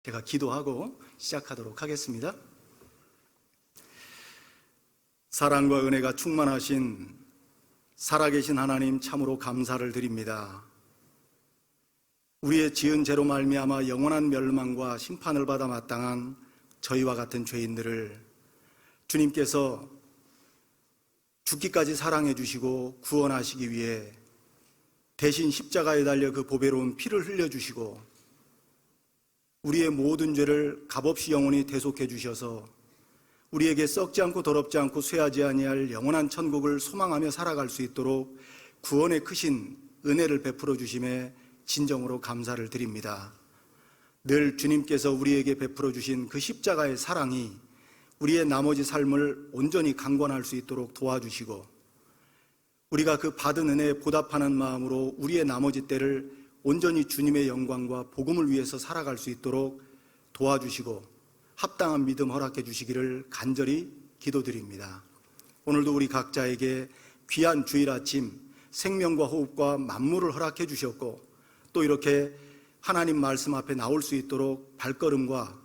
제가 기도하고 시작하도록 하겠습니다. 사랑과 은혜가 충만하신 살아계신 하나님, 참으로 감사를 드립니다. 우리의 지은 죄로 말미암아 영원한 멸망과 심판을 받아 마땅한 저희와 같은 죄인들을 주님께서 죽기까지 사랑해 주시고 구원하시기 위해 대신 십자가에 달려 그 보배로운 피를 흘려주시고 우리의 모든 죄를 값없이 영원히 대속해 주셔서 우리에게 썩지 않고 더럽지 않고 쇠하지 아니할 영원한 천국을 소망하며 살아갈 수 있도록 구원의 크신 은혜를 베풀어 주심에 진정으로 감사를 드립니다. 늘 주님께서 우리에게 베풀어 주신 그 십자가의 사랑이 우리의 나머지 삶을 온전히 강권할 수 있도록 도와주시고, 우리가 그 받은 은혜에 보답하는 마음으로 우리의 나머지 때를 온전히 주님의 영광과 복음을 위해서 살아갈 수 있도록 도와주시고 합당한 믿음 허락해 주시기를 간절히 기도드립니다. 오늘도 우리 각자에게 귀한 주일 아침 생명과 호흡과 만물을 허락해 주셨고, 또 이렇게 하나님 말씀 앞에 나올 수 있도록 발걸음과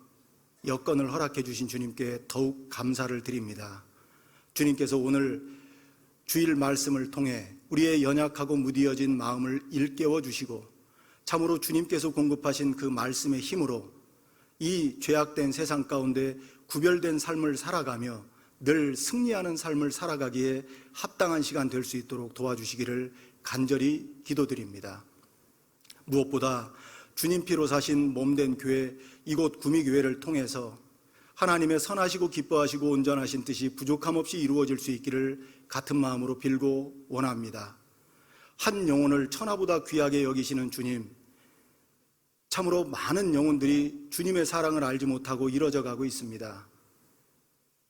여건을 허락해 주신 주님께 더욱 감사를 드립니다. 주님께서 오늘 주일 말씀을 통해 우리의 연약하고 무디어진 마음을 일깨워 주시고, 참으로 주님께서 공급하신 그 말씀의 힘으로 이 죄악된 세상 가운데 구별된 삶을 살아가며 늘 승리하는 삶을 살아가기에 합당한 시간 될 수 있도록 도와주시기를 간절히 기도드립니다. 무엇보다 주님 피로 사신 몸된 교회, 이곳 구미교회를 통해서 하나님의 선하시고 기뻐하시고 온전하신 뜻이 부족함 없이 이루어질 수 있기를 같은 마음으로 빌고 원합니다. 한 영혼을 천하보다 귀하게 여기시는 주님, 참으로 많은 영혼들이 주님의 사랑을 알지 못하고 이뤄져 가고 있습니다.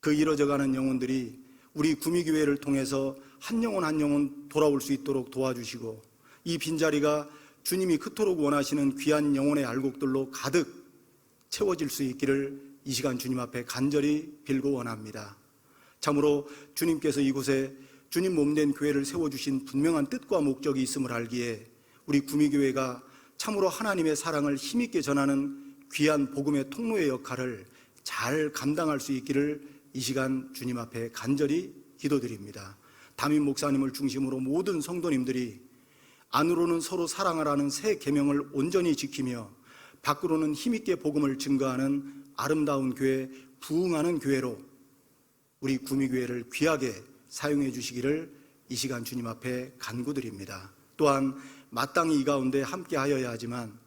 그 이뤄져가는 영혼들이 우리 구미교회를 통해서 한 영혼 한 영혼 돌아올 수 있도록 도와주시고, 이 빈자리가 주님이 그토록 원하시는 귀한 영혼의 알곡들로 가득 채워질 수 있기를 이 시간 주님 앞에 간절히 빌고 원합니다. 참으로 주님께서 이곳에 주님 몸된 교회를 세워주신 분명한 뜻과 목적이 있음을 알기에 우리 구미교회가 참으로 하나님의 사랑을 힘있게 전하는 귀한 복음의 통로의 역할을 잘 감당할 수 있기를 이 시간 주님 앞에 간절히 기도드립니다. 담임 목사님을 중심으로 모든 성도님들이 안으로는 서로 사랑하라는 새 계명을 온전히 지키며 밖으로는 힘있게 복음을 증거하는 아름다운 교회, 부흥하는 교회로 우리 구미교회를 귀하게 사용해 주시기를 이 시간 주님 앞에 간구드립니다. 또한 마땅히 이 가운데 함께 하여야 하지만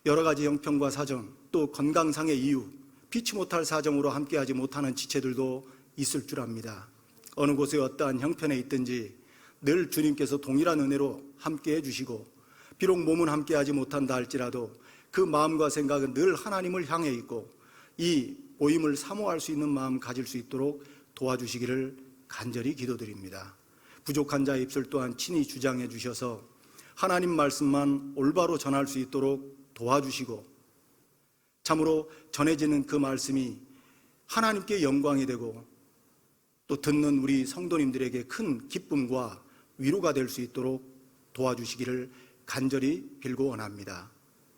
여러 가지 형편과 사정, 또 건강상의 이유, 피치 못할 사정으로 함께하지 못하는 지체들도 있을 줄 압니다. 어느 곳에 어떠한 형편에 있든지 늘 주님께서 동일한 은혜로 함께해 주시고, 비록 몸은 함께하지 못한다 할지라도 그 마음과 생각은 늘 하나님을 향해 있고 이 모임을 사모할 수 있는 마음 가질 수 있도록 도와주시기를 간절히 기도드립니다. 부족한 자의 입술 또한 친히 주장해 주셔서 하나님 말씀만 올바로 전할 수 있도록 도와주시고, 참으로 전해지는 그 말씀이 하나님께 영광이 되고 또 듣는 우리 성도님들에게 큰 기쁨과 위로가 될 수 있도록 도와주시기를 간절히 빌고 원합니다.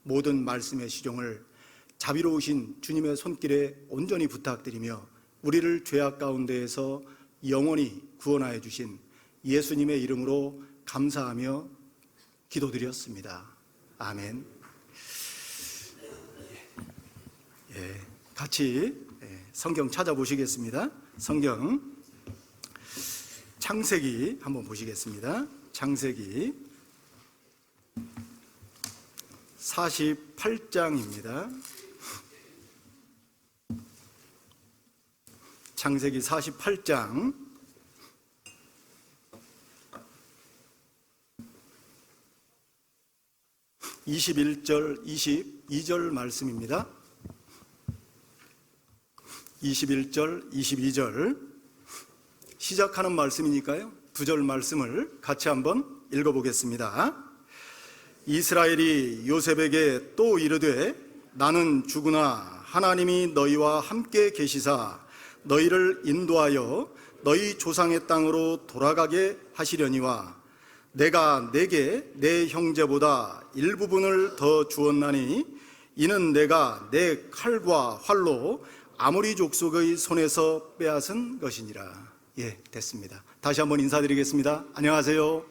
모든 말씀의 시종을 자비로우신 주님의 손길에 온전히 부탁드리며 우리를 죄악 가운데에서 영원히 구원하여 주신 예수님의 이름으로 감사하며 기도드렸습니다. 아멘. 같이 성경 찾아보시겠습니다. 성경 창세기 한번 보시겠습니다. 창세기 48장입니다. 창세기 48장 21절, 22절 말씀입니다. 21절, 22절 시작하는 말씀이니까요, 두 절 말씀을 같이 한번 읽어보겠습니다. 이스라엘이 요셉에게 또 이르되 나는 주구나 하나님이 너희와 함께 계시사 너희를 인도하여 너희 조상의 땅으로 돌아가게 하시려니와 내가 내게 내 형제보다 일부분을 더 주었나니 이는 내가 내 칼과 활로 아모리 족속의 손에서 빼앗은 것이니라. 예, 됐습니다. 다시 한번 인사드리겠습니다. 안녕하세요.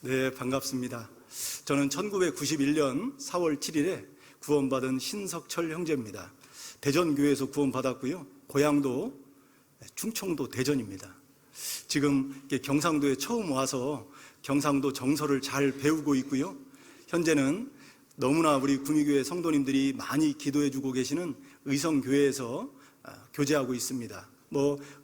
네, 반갑습니다. 저는 1991년 4월 7일에 구원받은 신석철 형제입니다. 대전교회에서 구원받았고요. 고향도 충청도 대전입니다. 지금 경상도에 처음 와서 경상도 정서를 잘 배우고 있고요. 현재는 너무나 우리 구미교회 성도님들이 많이 기도해 주고 계시는 의성교회에서 교제하고 있습니다.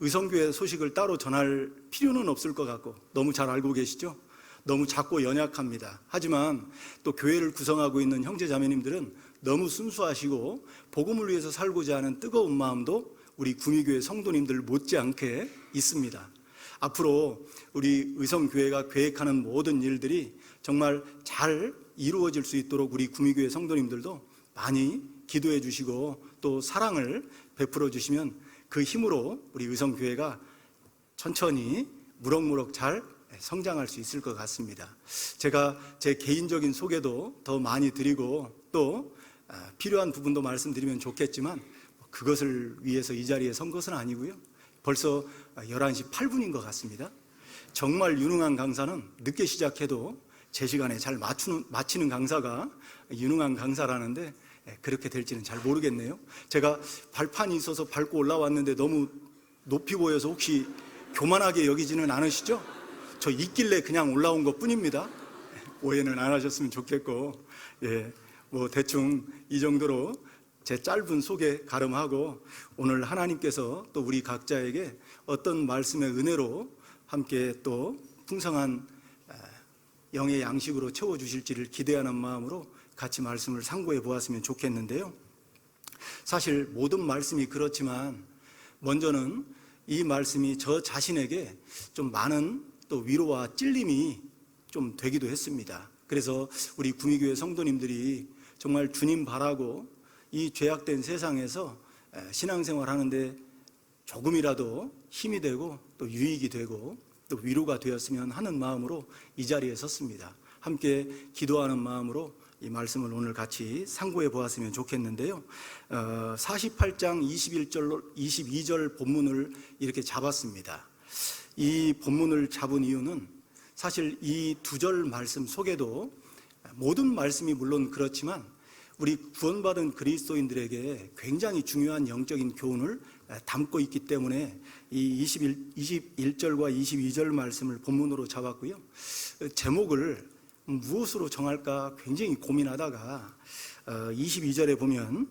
의성교회 소식을 따로 전할 필요는 없을 것 같고 너무 잘 알고 계시죠? 너무 작고 연약합니다. 하지만 또 교회를 구성하고 있는 형제 자매님들은 너무 순수하시고 복음을 위해서 살고자 하는 뜨거운 마음도 우리 구미교회 성도님들 못지않게 있습니다. 앞으로 우리 의성교회가 계획하는 모든 일들이 정말 잘 이루어질 수 있도록 우리 구미교회 성도님들도 많이 기도해 주시고 또 사랑을 베풀어 주시면 그 힘으로 우리 의성교회가 천천히 무럭무럭 잘 성장할 수 있을 것 같습니다. 제가 제 개인적인 소개도 더 많이 드리고 또 필요한 부분도 말씀드리면 좋겠지만 그것을 위해서 이 자리에 선 것은 아니고요. 벌써 11시 8분인 것 같습니다. 정말 유능한 강사는 늦게 시작해도 제 시간에 잘 마치는 강사가 유능한 강사라는데 그렇게 될지는 잘 모르겠네요. 제가 발판이 있어서 밟고 올라왔는데 너무 높이 보여서 혹시 교만하게 여기지는 않으시죠? 저 있길래 그냥 올라온 것 뿐입니다. 오해는 안 하셨으면 좋겠고, 대충 이 정도로 제 짧은 소개 가름하고 오늘 하나님께서 또 우리 각자에게 어떤 말씀의 은혜로 함께 또 풍성한 영의 양식으로 채워주실지를 기대하는 마음으로 같이 말씀을 상고해 보았으면 좋겠는데요. 사실 모든 말씀이 그렇지만 먼저는 이 말씀이 저 자신에게 좀 많은 또 위로와 찔림이 좀 되기도 했습니다. 그래서 우리 구미교회 성도님들이 정말 주님 바라고 이 죄악된 세상에서 신앙생활 하는데 조금이라도 힘이 되고 또 유익이 되고 또 위로가 되었으면 하는 마음으로 이 자리에 섰습니다. 함께 기도하는 마음으로 이 말씀을 오늘 같이 상고해 보았으면 좋겠는데요. 48장 22절 본문을 이렇게 잡았습니다. 이 본문을 잡은 이유는 사실 이 두 절 말씀 속에도 모든 말씀이 물론 그렇지만 우리 구원받은 그리스도인들에게 굉장히 중요한 영적인 교훈을 담고 있기 때문에 이 21절과 22절 말씀을 본문으로 잡았고요. 제목을 무엇으로 정할까 굉장히 고민하다가 22절에 보면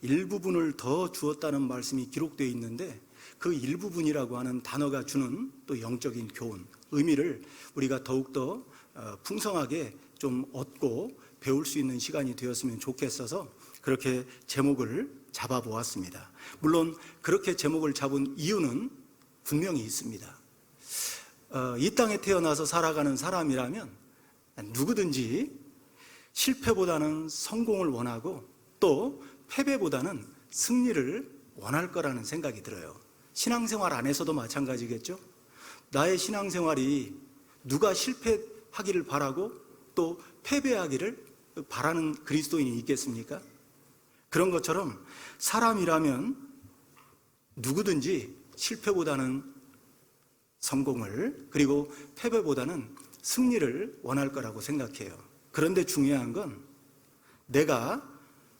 일부분을 더 주었다는 말씀이 기록되어 있는데 그 일부분이라고 하는 단어가 주는 또 영적인 교훈, 의미를 우리가 더욱더 풍성하게 좀 얻고 배울 수 있는 시간이 되었으면 좋겠어서 그렇게 제목을 잡아보았습니다. 물론 그렇게 제목을 잡은 이유는 분명히 있습니다. 이 땅에 태어나서 살아가는 사람이라면 누구든지 실패보다는 성공을 원하고 또 패배보다는 승리를 원할 거라는 생각이 들어요. 신앙생활 안에서도 마찬가지겠죠. 나의 신앙생활이 누가 실패하기를 바라고 또 패배하기를 바라는 그리스도인이 있겠습니까? 그런 것처럼 사람이라면 누구든지 실패보다는 성공을 그리고 패배보다는 승리를 원할 거라고 생각해요. 그런데 중요한 건 내가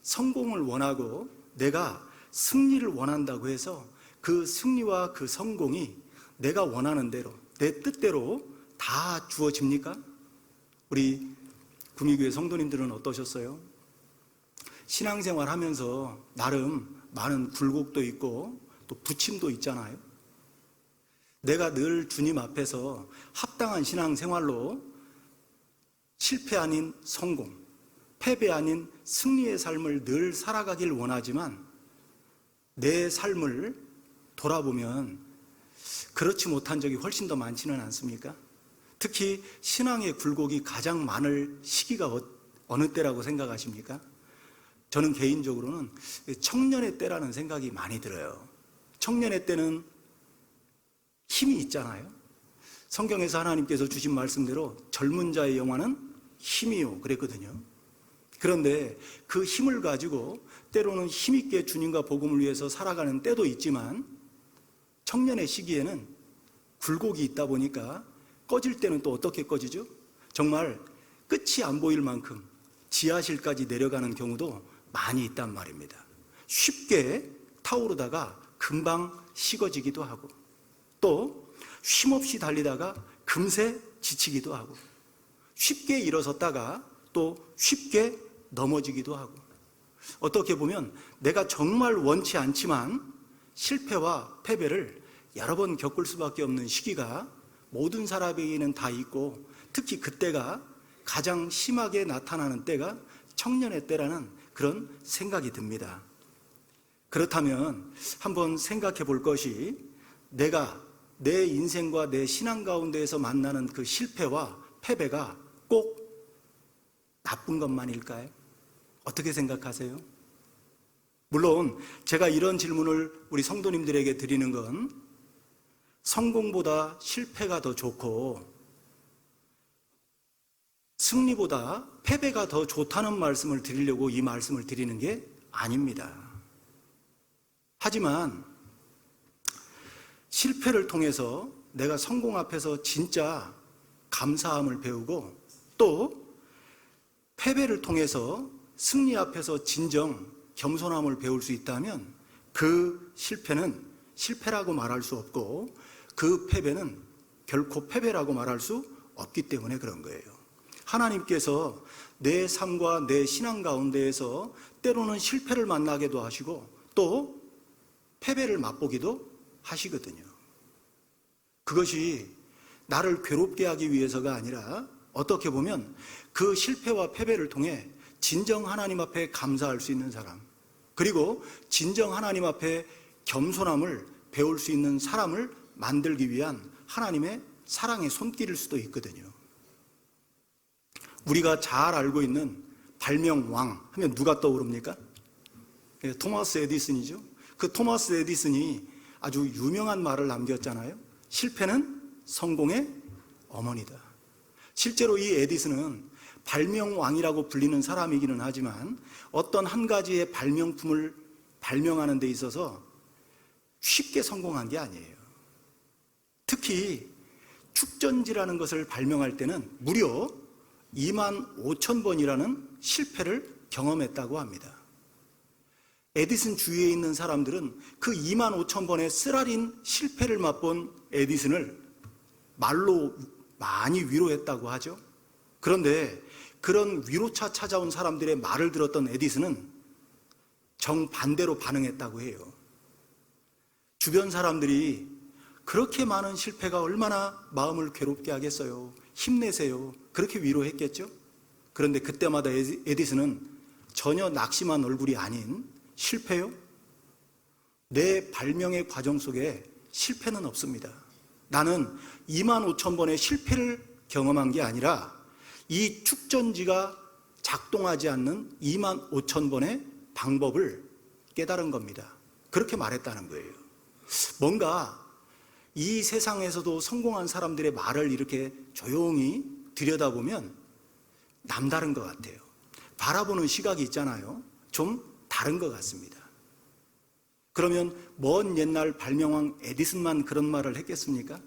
성공을 원하고 내가 승리를 원한다고 해서 그 승리와 그 성공이 내가 원하는 대로 내 뜻대로 다 주어집니까? 우리 구미교회 성도님들은 어떠셨어요? 신앙생활 하면서 나름 많은 굴곡도 있고 또 부침도 있잖아요. 내가 늘 주님 앞에서 합당한 신앙생활로 실패 아닌 성공, 패배 아닌 승리의 삶을 늘 살아가길 원하지만 내 삶을 돌아보면 그렇지 못한 적이 훨씬 더 많지는 않습니까? 특히 신앙의 굴곡이 가장 많을 시기가 어느 때라고 생각하십니까? 저는 개인적으로는 청년의 때라는 생각이 많이 들어요. 청년의 때는 힘이 있잖아요. 성경에서 하나님께서 주신 말씀대로 젊은 자의 영화는 힘이요 그랬거든요. 그런데 그 힘을 가지고 때로는 힘있게 주님과 복음을 위해서 살아가는 때도 있지만 청년의 시기에는 굴곡이 있다 보니까 꺼질 때는 또 어떻게 꺼지죠? 정말 끝이 안 보일 만큼 지하실까지 내려가는 경우도 많이 있단 말입니다. 쉽게 타오르다가 금방 식어지기도 하고 또 쉼없이 달리다가 금세 지치기도 하고 쉽게 일어섰다가 또 쉽게 넘어지기도 하고 어떻게 보면 내가 정말 원치 않지만 실패와 패배를 여러 번 겪을 수밖에 없는 시기가 모든 사람에게는 다 있고 특히 그때가 가장 심하게 나타나는 때가 청년의 때라는 그런 생각이 듭니다. 그렇다면 한번 생각해 볼 것이 내가 내 인생과 내 신앙 가운데에서 만나는 그 실패와 패배가 꼭 나쁜 것만일까요? 어떻게 생각하세요? 물론 제가 이런 질문을 우리 성도님들에게 드리는 건 성공보다 실패가 더 좋고 승리보다 패배가 더 좋다는 말씀을 드리려고 이 말씀을 드리는 게 아닙니다. 하지만 실패를 통해서 내가 성공 앞에서 진짜 감사함을 배우고 또 패배를 통해서 승리 앞에서 진정 겸손함을 배울 수 있다면 그 실패는 실패라고 말할 수 없고 그 패배는 결코 패배라고 말할 수 없기 때문에 그런 거예요. 하나님께서 내 삶과 내 신앙 가운데에서 때로는 실패를 만나기도 하시고 또 패배를 맛보기도 하시거든요. 그것이 나를 괴롭게 하기 위해서가 아니라 어떻게 보면 그 실패와 패배를 통해 진정 하나님 앞에 감사할 수 있는 사람, 그리고 진정 하나님 앞에 겸손함을 배울 수 있는 사람을 만들기 위한 하나님의 사랑의 손길일 수도 있거든요. 우리가 잘 알고 있는 발명왕 하면 누가 떠오릅니까? 토마스 에디슨이죠. 그 토마스 에디슨이 아주 유명한 말을 남겼잖아요. 실패는 성공의 어머니다. 실제로 이 에디슨은 발명왕이라고 불리는 사람이기는 하지만 어떤 한 가지의 발명품을 발명하는 데 있어서 쉽게 성공한 게 아니에요. 특히 축전지라는 것을 발명할 때는 무려 25,000번이라는 실패를 경험했다고 합니다. 에디슨 주위에 있는 사람들은 그 25,000번의 쓰라린 실패를 맛본 에디슨을 말로 많이 위로했다고 하죠. 그런데 그런 위로차 찾아온 사람들의 말을 들었던 에디슨은 정반대로 반응했다고 해요. 주변 사람들이 그렇게 많은 실패가 얼마나 마음을 괴롭게 하겠어요. 힘내세요. 그렇게 위로했겠죠. 그런데 그때마다 에디슨은 전혀 낙심한 얼굴이 아닌 실패요? 내 발명의 과정 속에 실패는 없습니다. 나는 25,000번의 실패를 경험한 게 아니라 이 축전지가 작동하지 않는 25,000번의 방법을 깨달은 겁니다. 그렇게 말했다는 거예요. 뭔가 이 세상에서도 성공한 사람들의 말을 이렇게 조용히 들여다보면 남다른 것 같아요. 바라보는 시각이 있잖아요. 좀 다른 것 같습니다. 그러면 먼 옛날 발명왕 에디슨만 그런 말을 했겠습니까?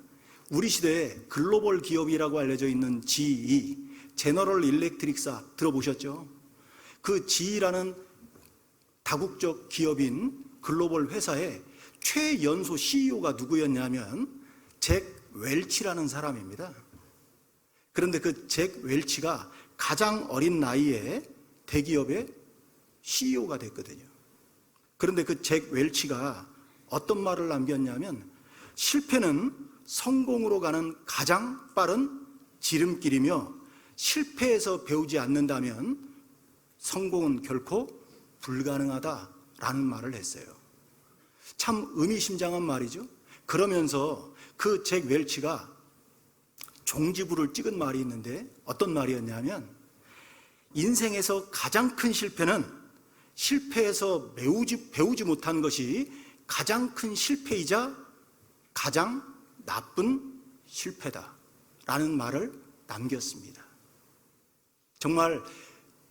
우리 시대에 글로벌 기업이라고 알려져 있는 GE, 제너럴 일렉트릭사 들어보셨죠? 그 GE라는 다국적 기업인 글로벌 회사의 최연소 CEO가 누구였냐면 잭 웰치라는 사람입니다. 그런데 그 잭 웰치가 가장 어린 나이에 대기업의 CEO가 됐거든요. 그런데 그 잭 웰치가 어떤 말을 남겼냐면 실패는 성공으로 가는 가장 빠른 지름길이며 실패에서 배우지 않는다면 성공은 결코 불가능하다라는 말을 했어요. 참 의미심장한 말이죠. 그러면서 그 잭 웰치가 종지부를 찍은 말이 있는데 어떤 말이었냐면 인생에서 가장 큰 실패는 실패에서 배우지 못한 것이 가장 큰 실패이자 가장 나쁜 실패다 라는 말을 남겼습니다. 정말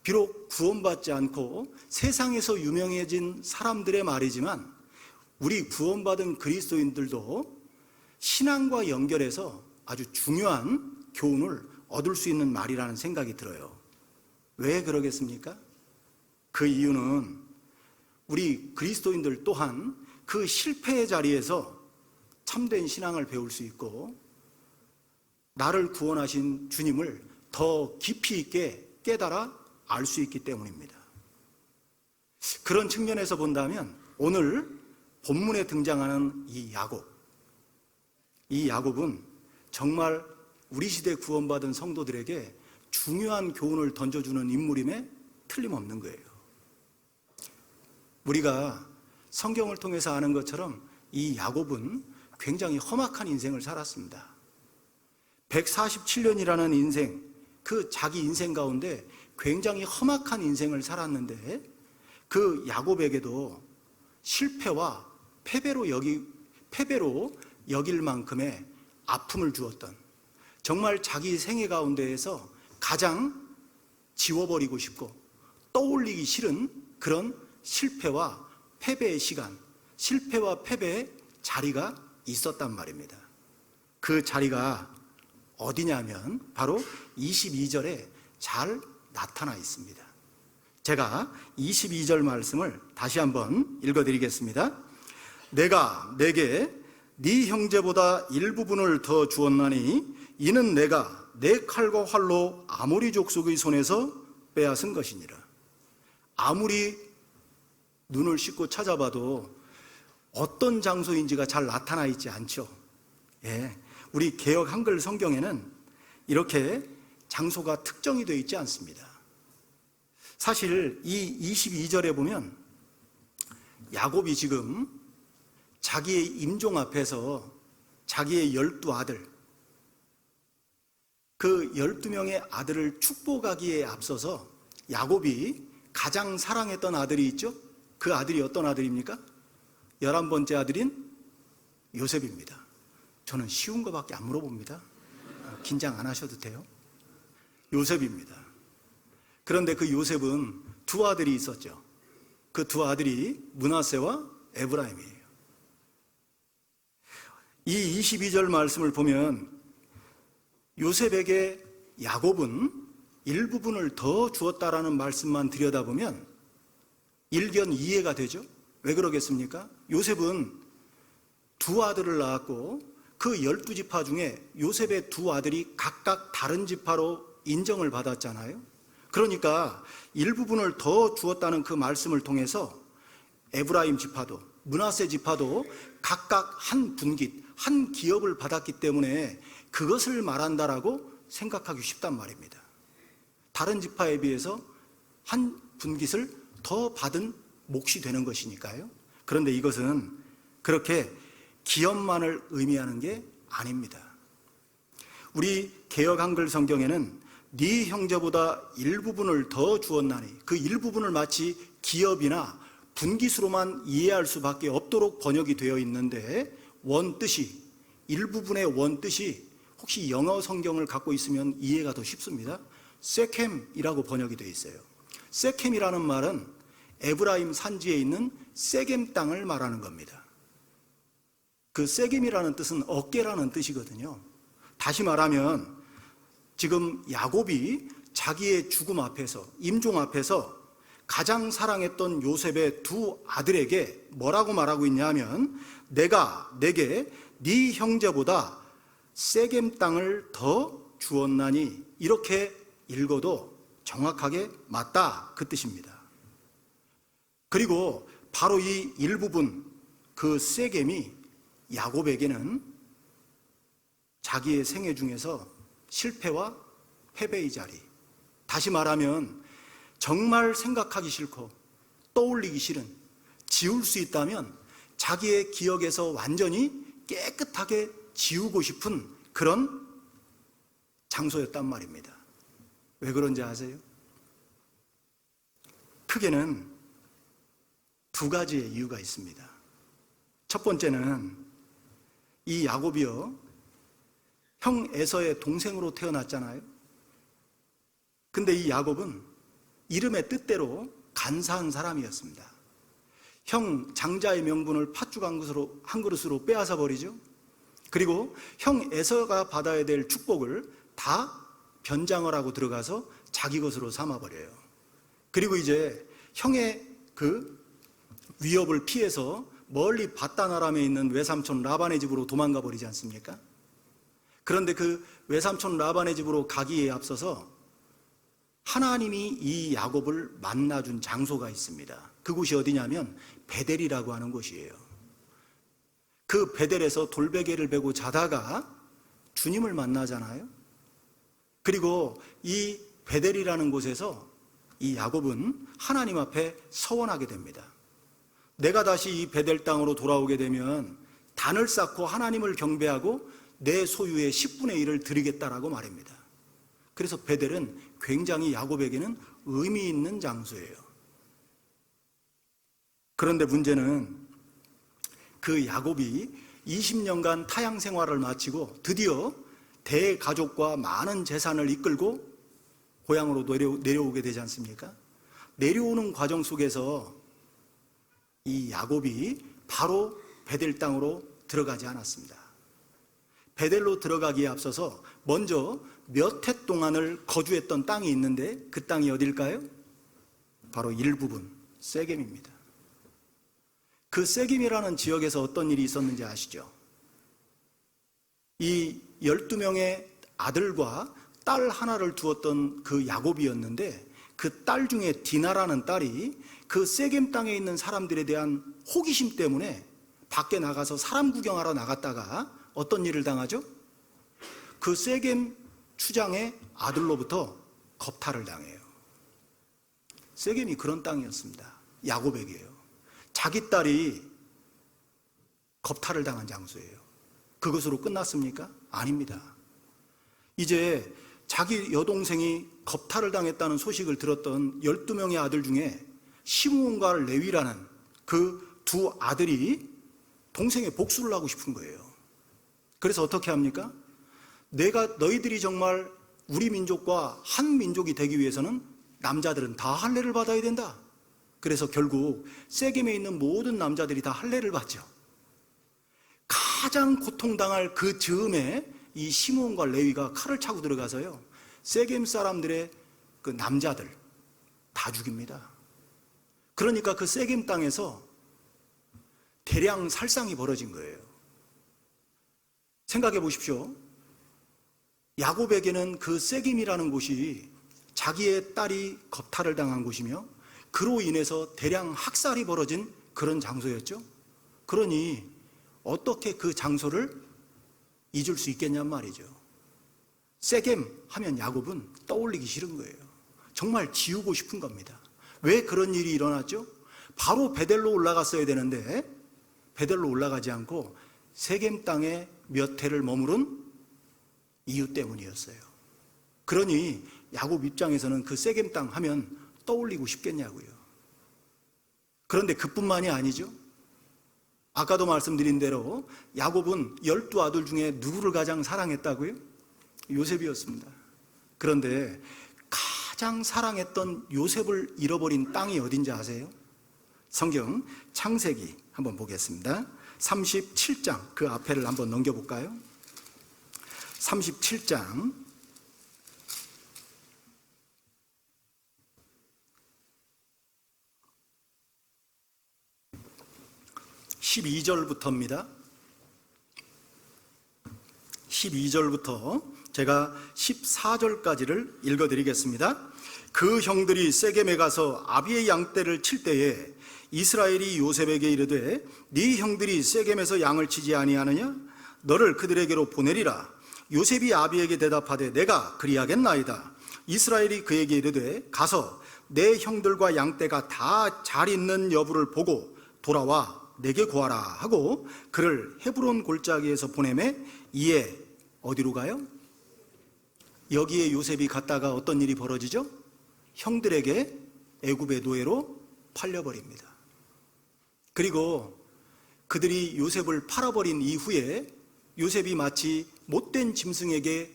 비록 구원받지 않고 세상에서 유명해진 사람들의 말이지만 우리 구원받은 그리스도인들도 신앙과 연결해서 아주 중요한 교훈을 얻을 수 있는 말이라는 생각이 들어요. 왜 그러겠습니까? 그 이유는 우리 그리스도인들 또한 그 실패의 자리에서 참된 신앙을 배울 수 있고 나를 구원하신 주님을 더 깊이 있게 깨달아 알 수 있기 때문입니다. 그런 측면에서 본다면 오늘 본문에 등장하는 이 야곱은 정말 우리 시대 구원받은 성도들에게 중요한 교훈을 던져주는 인물임에 틀림없는 거예요. 우리가 성경을 통해서 아는 것처럼 이 야곱은 굉장히 험악한 인생을 살았습니다. 147년이라는 인생, 그 자기 인생 가운데 굉장히 험악한 인생을 살았는데 그 야곱에게도 실패와 패배로 여길 만큼의 아픔을 주었던, 정말 자기 생애 가운데에서 가장 지워버리고 싶고 떠올리기 싫은 그런 실패와 패배의 시간, 실패와 패배의 자리가 있었단 말입니다. 그 자리가 어디냐면 바로 22절에 잘 나타나 있습니다. 제가 22절 말씀을 다시 한번 읽어드리겠습니다. 내가 내게 네 형제보다 일부분을 더 주었나니 이는 내가 내 칼과 활로 아모리 족속의 손에서 빼앗은 것이니라. 아무리 눈을 씻고 찾아봐도 어떤 장소인지가 잘 나타나 있지 않죠. 우리 개역 한글 성경에는 이렇게 장소가 특정이 되어 있지 않습니다. 사실 이 22절에 보면 야곱이 지금 자기의 임종 앞에서 자기의 12아들, 그 12명의 아들을 축복하기에 앞서서 야곱이 가장 사랑했던 아들이 있죠? 그 아들이 어떤 아들입니까? 11번째 아들인 요셉입니다. 저는 쉬운 거밖에 안 물어봅니다. 긴장 안 하셔도 돼요. 요셉입니다. 그런데 그 요셉은 두 아들이 있었죠. 그 두 아들이 므낫세와 에브라임이에요. 이 22절 말씀을 보면 요셉에게 야곱은 일부분을 더 주었다라는 말씀만 들여다보면 일견 이해가 되죠. 왜 그러겠습니까? 요셉은 두 아들을 낳았고 그 12지파 중에 요셉의 두 아들이 각각 다른 지파로 인정을 받았잖아요. 그러니까 일부분을 더 주었다는 그 말씀을 통해서 에브라임 지파도 므낫세 지파도 각각 한 분깃, 한 기업을 받았기 때문에 그것을 말한다라고 생각하기 쉽단 말입니다. 다른 지파에 비해서 한 분깃을 더 받은 몫이 되는 것이니까요. 그런데 이것은 그렇게 기업만을 의미하는 게 아닙니다. 우리 개역 한글 성경에는 네 형제보다 일부분을 더 주었나니, 그 일부분을 마치 기업이나 분깃으로만 이해할 수밖에 없도록 번역이 되어 있는데 원뜻이, 일부분의 원뜻이 혹시 영어 성경을 갖고 있으면 이해가 더 쉽습니다. 세켐이라고 번역이 되어 있어요. 세켐이라는 말은 에브라임 산지에 있는 세겜 땅을 말하는 겁니다. 그 세겜이라는 뜻은 어깨라는 뜻이거든요. 다시 말하면 지금 야곱이 자기의 죽음 앞에서, 임종 앞에서 가장 사랑했던 요셉의 두 아들에게 뭐라고 말하고 있냐면 내가 내게 네 형제보다 세겜 땅을 더 주었나니, 이렇게 읽어도 정확하게 맞다, 그 뜻입니다. 그리고 바로 이 일부분, 그 세겜이 야곱에게는 자기의 생애 중에서 실패와 패배의 자리, 다시 말하면 정말 생각하기 싫고 떠올리기 싫은, 지울 수 있다면 자기의 기억에서 완전히 깨끗하게 지우고 싶은 그런 장소였단 말입니다. 왜 그런지 아세요? 크게는 두 가지의 이유가 있습니다. 첫 번째는 이 야곱이요, 형 에서의 동생으로 태어났잖아요. 근데 이 야곱은 이름의 뜻대로 간사한 사람이었습니다. 형 장자의 명분을 팥죽 한 그릇으로 빼앗아 버리죠. 그리고 형 에서가 받아야 될 축복을 다 변장을 하고 들어가서 자기 것으로 삼아버려요. 그리고 이제 형의 그 위협을 피해서 멀리 밧단 아람에 있는 외삼촌 라반의 집으로 도망가 버리지 않습니까? 그런데 그 외삼촌 라반의 집으로 가기에 앞서서 하나님이 이 야곱을 만나준 장소가 있습니다. 그곳이 어디냐면 베델이라고 하는 곳이에요. 그 베델에서 돌베개를 베고 자다가 주님을 만나잖아요. 그리고 이 베델이라는 곳에서 이 야곱은 하나님 앞에 서원하게 됩니다. 내가 다시 이 베델 땅으로 돌아오게 되면 단을 쌓고 하나님을 경배하고 내 소유의 10분의 1을 드리겠다라고 말합니다. 그래서 베델은 굉장히 야곱에게는 의미 있는 장소예요. 그런데 문제는 그 야곱이 20년간 타향 생활을 마치고 드디어 대가족과 많은 재산을 이끌고 고향으로 내려오게 되지 않습니까? 내려오는 과정 속에서 이 야곱이 바로 베델 땅으로 들어가지 않았습니다. 베델로 들어가기에 앞서서 먼저 몇 해 동안을 거주했던 땅이 있는데 그 땅이 어딜까요? 바로 일부분 세겜입니다. 그 세겜이라는 지역에서 어떤 일이 있었는지 아시죠? 이 12명의 아들과 딸 하나를 두었던 그 야곱이었는데 그 딸 중에 디나라는 딸이 그 세겜 땅에 있는 사람들에 대한 호기심 때문에 밖에 나가서 사람 구경하러 나갔다가 어떤 일을 당하죠? 그 세겜 추장의 아들로부터 겁탈을 당해요. 세겜이 그런 땅이었습니다. 야곱에게요. 자기 딸이 겁탈을 당한 장소예요. 그것으로 끝났습니까? 아닙니다. 이제 자기 여동생이 겁탈을 당했다는 소식을 들었던 12명의 아들 중에 시므온과 레위라는 그 두 아들이 동생의 복수를 하고 싶은 거예요. 그래서 어떻게 합니까? 너희들이 정말 우리 민족과 한 민족이 되기 위해서는 남자들은 다 할례를 받아야 된다. 그래서 결국 세겜에 있는 모든 남자들이 다 할례를 받죠. 가장 고통당할 그 즈음에 이 시므온과 레위가 칼을 차고 들어가서요, 세겜 사람들의 그 남자들 다 죽입니다. 그러니까 그 세겜 땅에서 대량 살상이 벌어진 거예요. 생각해 보십시오. 야곱에게는 그 세겜이라는 곳이 자기의 딸이 겁탈을 당한 곳이며 그로 인해서 대량 학살이 벌어진 그런 장소였죠. 그러니 어떻게 그 장소를 잊을 수 있겠냔 말이죠. 세겜 하면 야곱은 떠올리기 싫은 거예요. 정말 지우고 싶은 겁니다. 왜 그런 일이 일어났죠? 바로 베델로 올라갔어야 되는데 베델로 올라가지 않고 세겜 땅에 몇 해를 머무른 이유 때문이었어요. 그러니 야곱 입장에서는 그 세겜 땅 하면 떠올리고 싶겠냐고요. 그런데 그뿐만이 아니죠. 아까도 말씀드린 대로 야곱은 12아들 중에 누구를 가장 사랑했다고요? 요셉이었습니다. 그런데 가장 사랑했던 요셉을 잃어버린 땅이 어딘지 아세요? 성경 창세기 한번 보겠습니다. 37장 그 앞에를 한번 넘겨볼까요? 37장 12절부터입니다. 12절부터 제가 14절까지를 읽어드리겠습니다. 그 형들이 세겜에 가서 아비의 양떼를 칠 때에 이스라엘이 요셉에게 이르되 네 형들이 세겜에서 양을 치지 아니하느냐? 너를 그들에게로 보내리라. 요셉이 아비에게 대답하되 내가 그리하겠나이다. 이스라엘이 그에게 이르되 가서 내 형들과 양떼가 다 잘 있는 여부를 보고 돌아와 내게 구하라 하고 그를 헤브론 골짜기에서 보내매 이에 어디로 가요? 여기에 요셉이 갔다가 어떤 일이 벌어지죠? 형들에게 애굽의 노예로 팔려버립니다. 그리고 그들이 요셉을 팔아버린 이후에 요셉이 마치 못된 짐승에게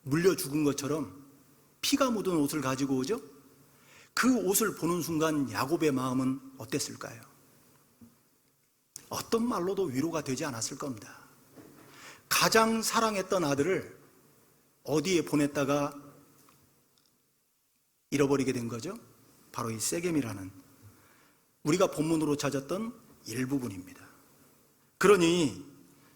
물려 죽은 것처럼 피가 묻은 옷을 가지고 오죠. 그 옷을 보는 순간 야곱의 마음은 어땠을까요? 어떤 말로도 위로가 되지 않았을 겁니다. 가장 사랑했던 아들을 어디에 보냈다가 잃어버리게 된 거죠? 바로 이 세겜이라는 우리가 본문으로 찾았던 일부분입니다. 그러니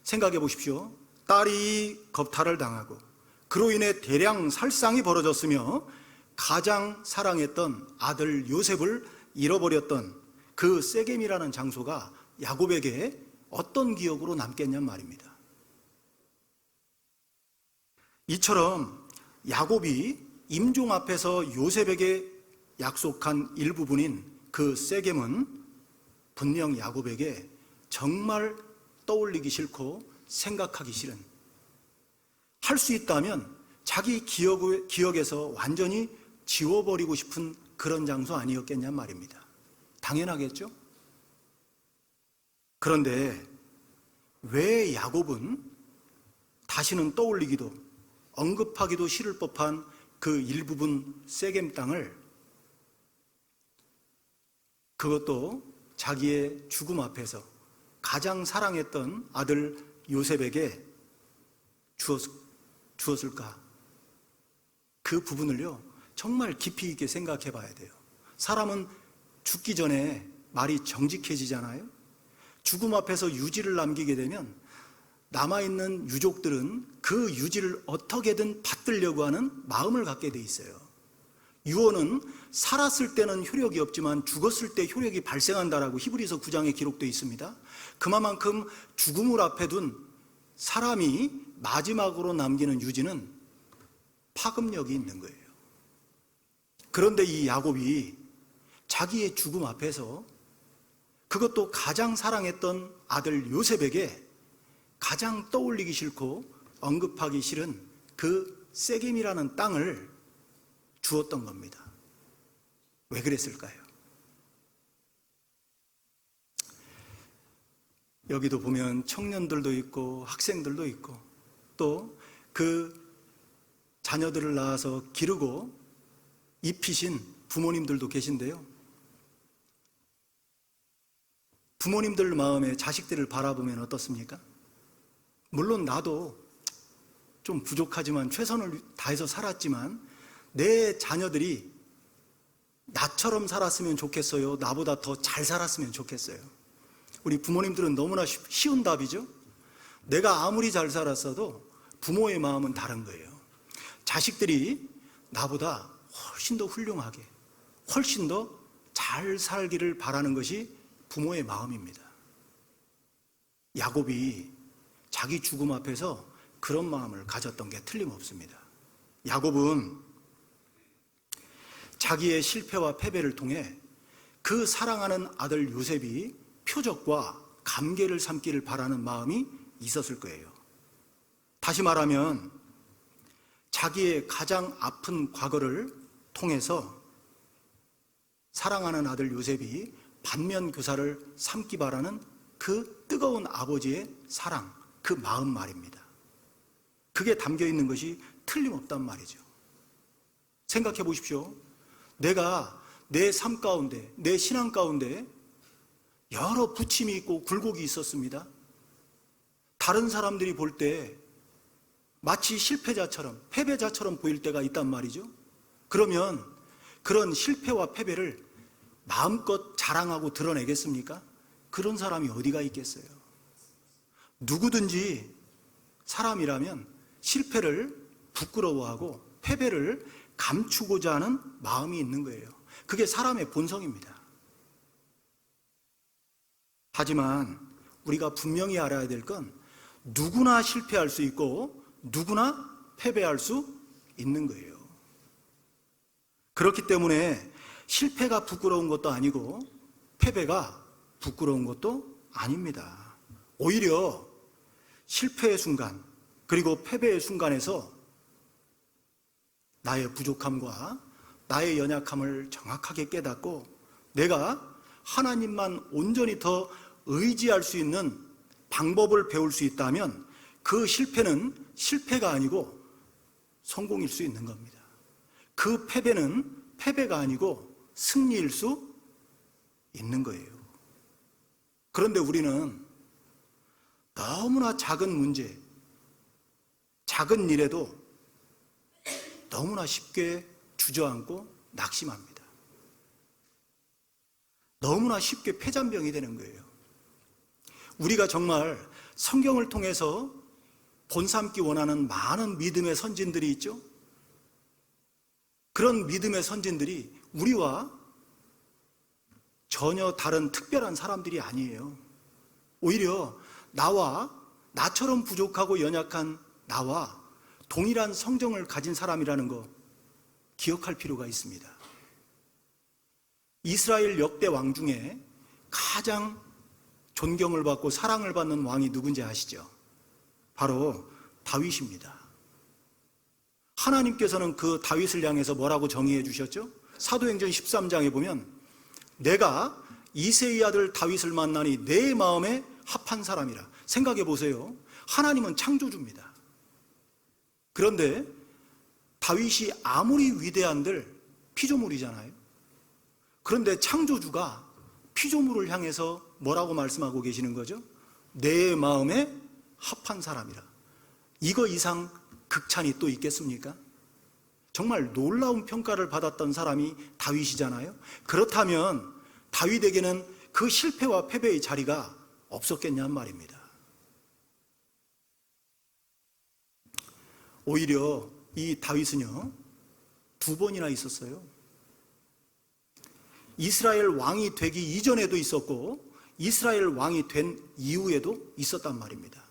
생각해 보십시오. 딸이 겁탈을 당하고 그로 인해 대량 살상이 벌어졌으며 가장 사랑했던 아들 요셉을 잃어버렸던 그 세겜이라는 장소가 야곱에게 어떤 기억으로 남겠냔 말입니다. 이처럼 야곱이 임종 앞에서 요셉에게 약속한 일부분인 그 세겜은 분명 야곱에게 정말 떠올리기 싫고 생각하기 싫은, 할 수 있다면 자기 기억에서 완전히 지워버리고 싶은 그런 장소 아니었겠냔 말입니다. 당연하겠죠? 그런데 왜 야곱은 다시는 떠올리기도 언급하기도 싫을 법한 그 일부분 세겜 땅을, 그것도 자기의 죽음 앞에서 가장 사랑했던 아들 요셉에게 주었을까? 그 부분을요, 정말 깊이 있게 생각해 봐야 돼요. 사람은 죽기 전에 말이 정직해지잖아요. 죽음 앞에서 유지를 남기게 되면 남아있는 유족들은 그 유지를 어떻게든 받들려고 하는 마음을 갖게 돼 있어요. 유언은 살았을 때는 효력이 없지만 죽었을 때 효력이 발생한다라고 히브리서 9장에 기록되어 있습니다. 그만큼 죽음을 앞에 둔 사람이 마지막으로 남기는 유지는 파급력이 있는 거예요. 그런데 이 야곱이 자기의 죽음 앞에서, 그것도 가장 사랑했던 아들 요셉에게 가장 떠올리기 싫고 언급하기 싫은 그 세겜이라는 땅을 주었던 겁니다. 왜 그랬을까요? 여기도 보면 청년들도 있고 학생들도 있고 또 그 자녀들을 낳아서 기르고 입히신 부모님들도 계신데요. 부모님들 마음에 자식들을 바라보면 어떻습니까? 물론 나도 좀 부족하지만 최선을 다해서 살았지만 내 자녀들이 나처럼 살았으면 좋겠어요? 나보다 더 잘 살았으면 좋겠어요? 우리 부모님들은 너무나 쉬운 답이죠. 내가 아무리 잘 살았어도 부모의 마음은 다른 거예요. 자식들이 나보다 훨씬 더 훌륭하게, 훨씬 더 잘 살기를 바라는 것이 부모의 마음입니다. 야곱이 자기 죽음 앞에서 그런 마음을 가졌던 게 틀림없습니다. 야곱은 자기의 실패와 패배를 통해 그 사랑하는 아들 요셉이 표적과 감개를 삼기를 바라는 마음이 있었을 거예요. 다시 말하면 자기의 가장 아픈 과거를 통해서 사랑하는 아들 요셉이 반면교사를 삼기 바라는 그 뜨거운 아버지의 사랑, 그 마음 말입니다. 그게 담겨 있는 것이 틀림없단 말이죠. 생각해 보십시오. 내가 내 삶 가운데, 내 신앙 가운데 여러 부침이 있고 굴곡이 있었습니다. 다른 사람들이 볼 때 마치 실패자처럼, 패배자처럼 보일 때가 있단 말이죠. 그러면 그런 실패와 패배를 마음껏 자랑하고 드러내겠습니까? 그런 사람이 어디가 있겠어요? 누구든지 사람이라면 실패를 부끄러워하고 패배를 감추고자 하는 마음이 있는 거예요. 그게 사람의 본성입니다. 하지만 우리가 분명히 알아야 될 건 누구나 실패할 수 있고 누구나 패배할 수 있는 거예요. 그렇기 때문에 실패가 부끄러운 것도 아니고 패배가 부끄러운 것도 아닙니다. 오히려 실패의 순간 그리고 패배의 순간에서 나의 부족함과 나의 연약함을 정확하게 깨닫고 내가 하나님만 온전히 더 의지할 수 있는 방법을 배울 수 있다면 그 실패는 실패가 아니고 성공일 수 있는 겁니다. 그 패배는 패배가 아니고 승리일 수 있는 거예요. 그런데 우리는 너무나 작은 문제, 작은 일에도 너무나 쉽게 주저앉고 낙심합니다. 너무나 쉽게 패잔병이 되는 거예요. 우리가 정말 성경을 통해서 본삼기 원하는 많은 믿음의 선진들이 있죠. 그런 믿음의 선진들이 우리와 전혀 다른 특별한 사람들이 아니에요. 오히려 나처럼 부족하고 연약한 나와 동일한 성정을 가진 사람이라는 거 기억할 필요가 있습니다. 이스라엘 역대 왕 중에 가장 존경을 받고 사랑을 받는 왕이 누군지 아시죠? 바로 다윗입니다. 하나님께서는 그 다윗을 향해서 뭐라고 정의해 주셨죠? 사도행전 13장에 보면 내가 이새의 아들 다윗을 만나니 내 마음에 합한 사람이라. 생각해 보세요. 하나님은 창조주입니다. 그런데 다윗이 아무리 위대한들 피조물이잖아요. 그런데 창조주가 피조물을 향해서 뭐라고 말씀하고 계시는 거죠? 내 마음에 합한 사람이라. 이거 이상 극찬이 또 있겠습니까? 정말 놀라운 평가를 받았던 사람이 다윗이잖아요. 그렇다면 다윗에게는 그 실패와 패배의 자리가 없었겠냔 말입니다. 오히려 이 다윗은요, 2번이나 있었어요. 이스라엘 왕이 되기 이전에도 있었고 이스라엘 왕이 된 이후에도 있었단 말입니다.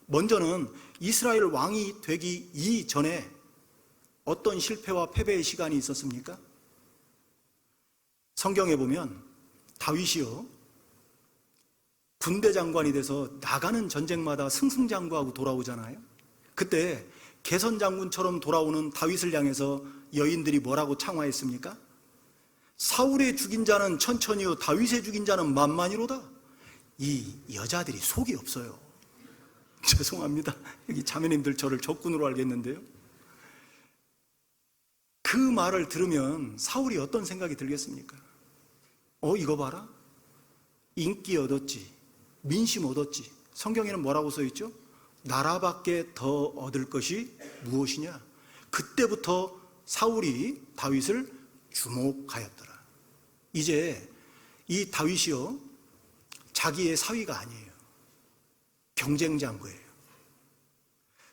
먼저는 이스라엘 왕이 되기 이전에 어떤 실패와 패배의 시간이 있었습니까? 성경에 보면 다윗이요, 군대 장관이 돼서 나가는 전쟁마다 승승장구하고 돌아오잖아요. 그때 개선 장군처럼 돌아오는 다윗을 향해서 여인들이 뭐라고 창화했습니까? 사울의 죽인 자는 천천히요 다윗의 죽인 자는 만만이로다. 이 여자들이 속이 없어요. 죄송합니다. 여기 자매님들 저를 적군으로 알겠는데요. 그 말을 들으면 사울이 어떤 생각이 들겠습니까? 이거 봐라. 인기 얻었지, 민심 얻었지. 성경에는 뭐라고 써있죠? 나라밖에 더 얻을 것이 무엇이냐? 그때부터 사울이 다윗을 주목하였더라. 이제 이 다윗이요, 자기의 사위가 아니에요. 경쟁장구예요.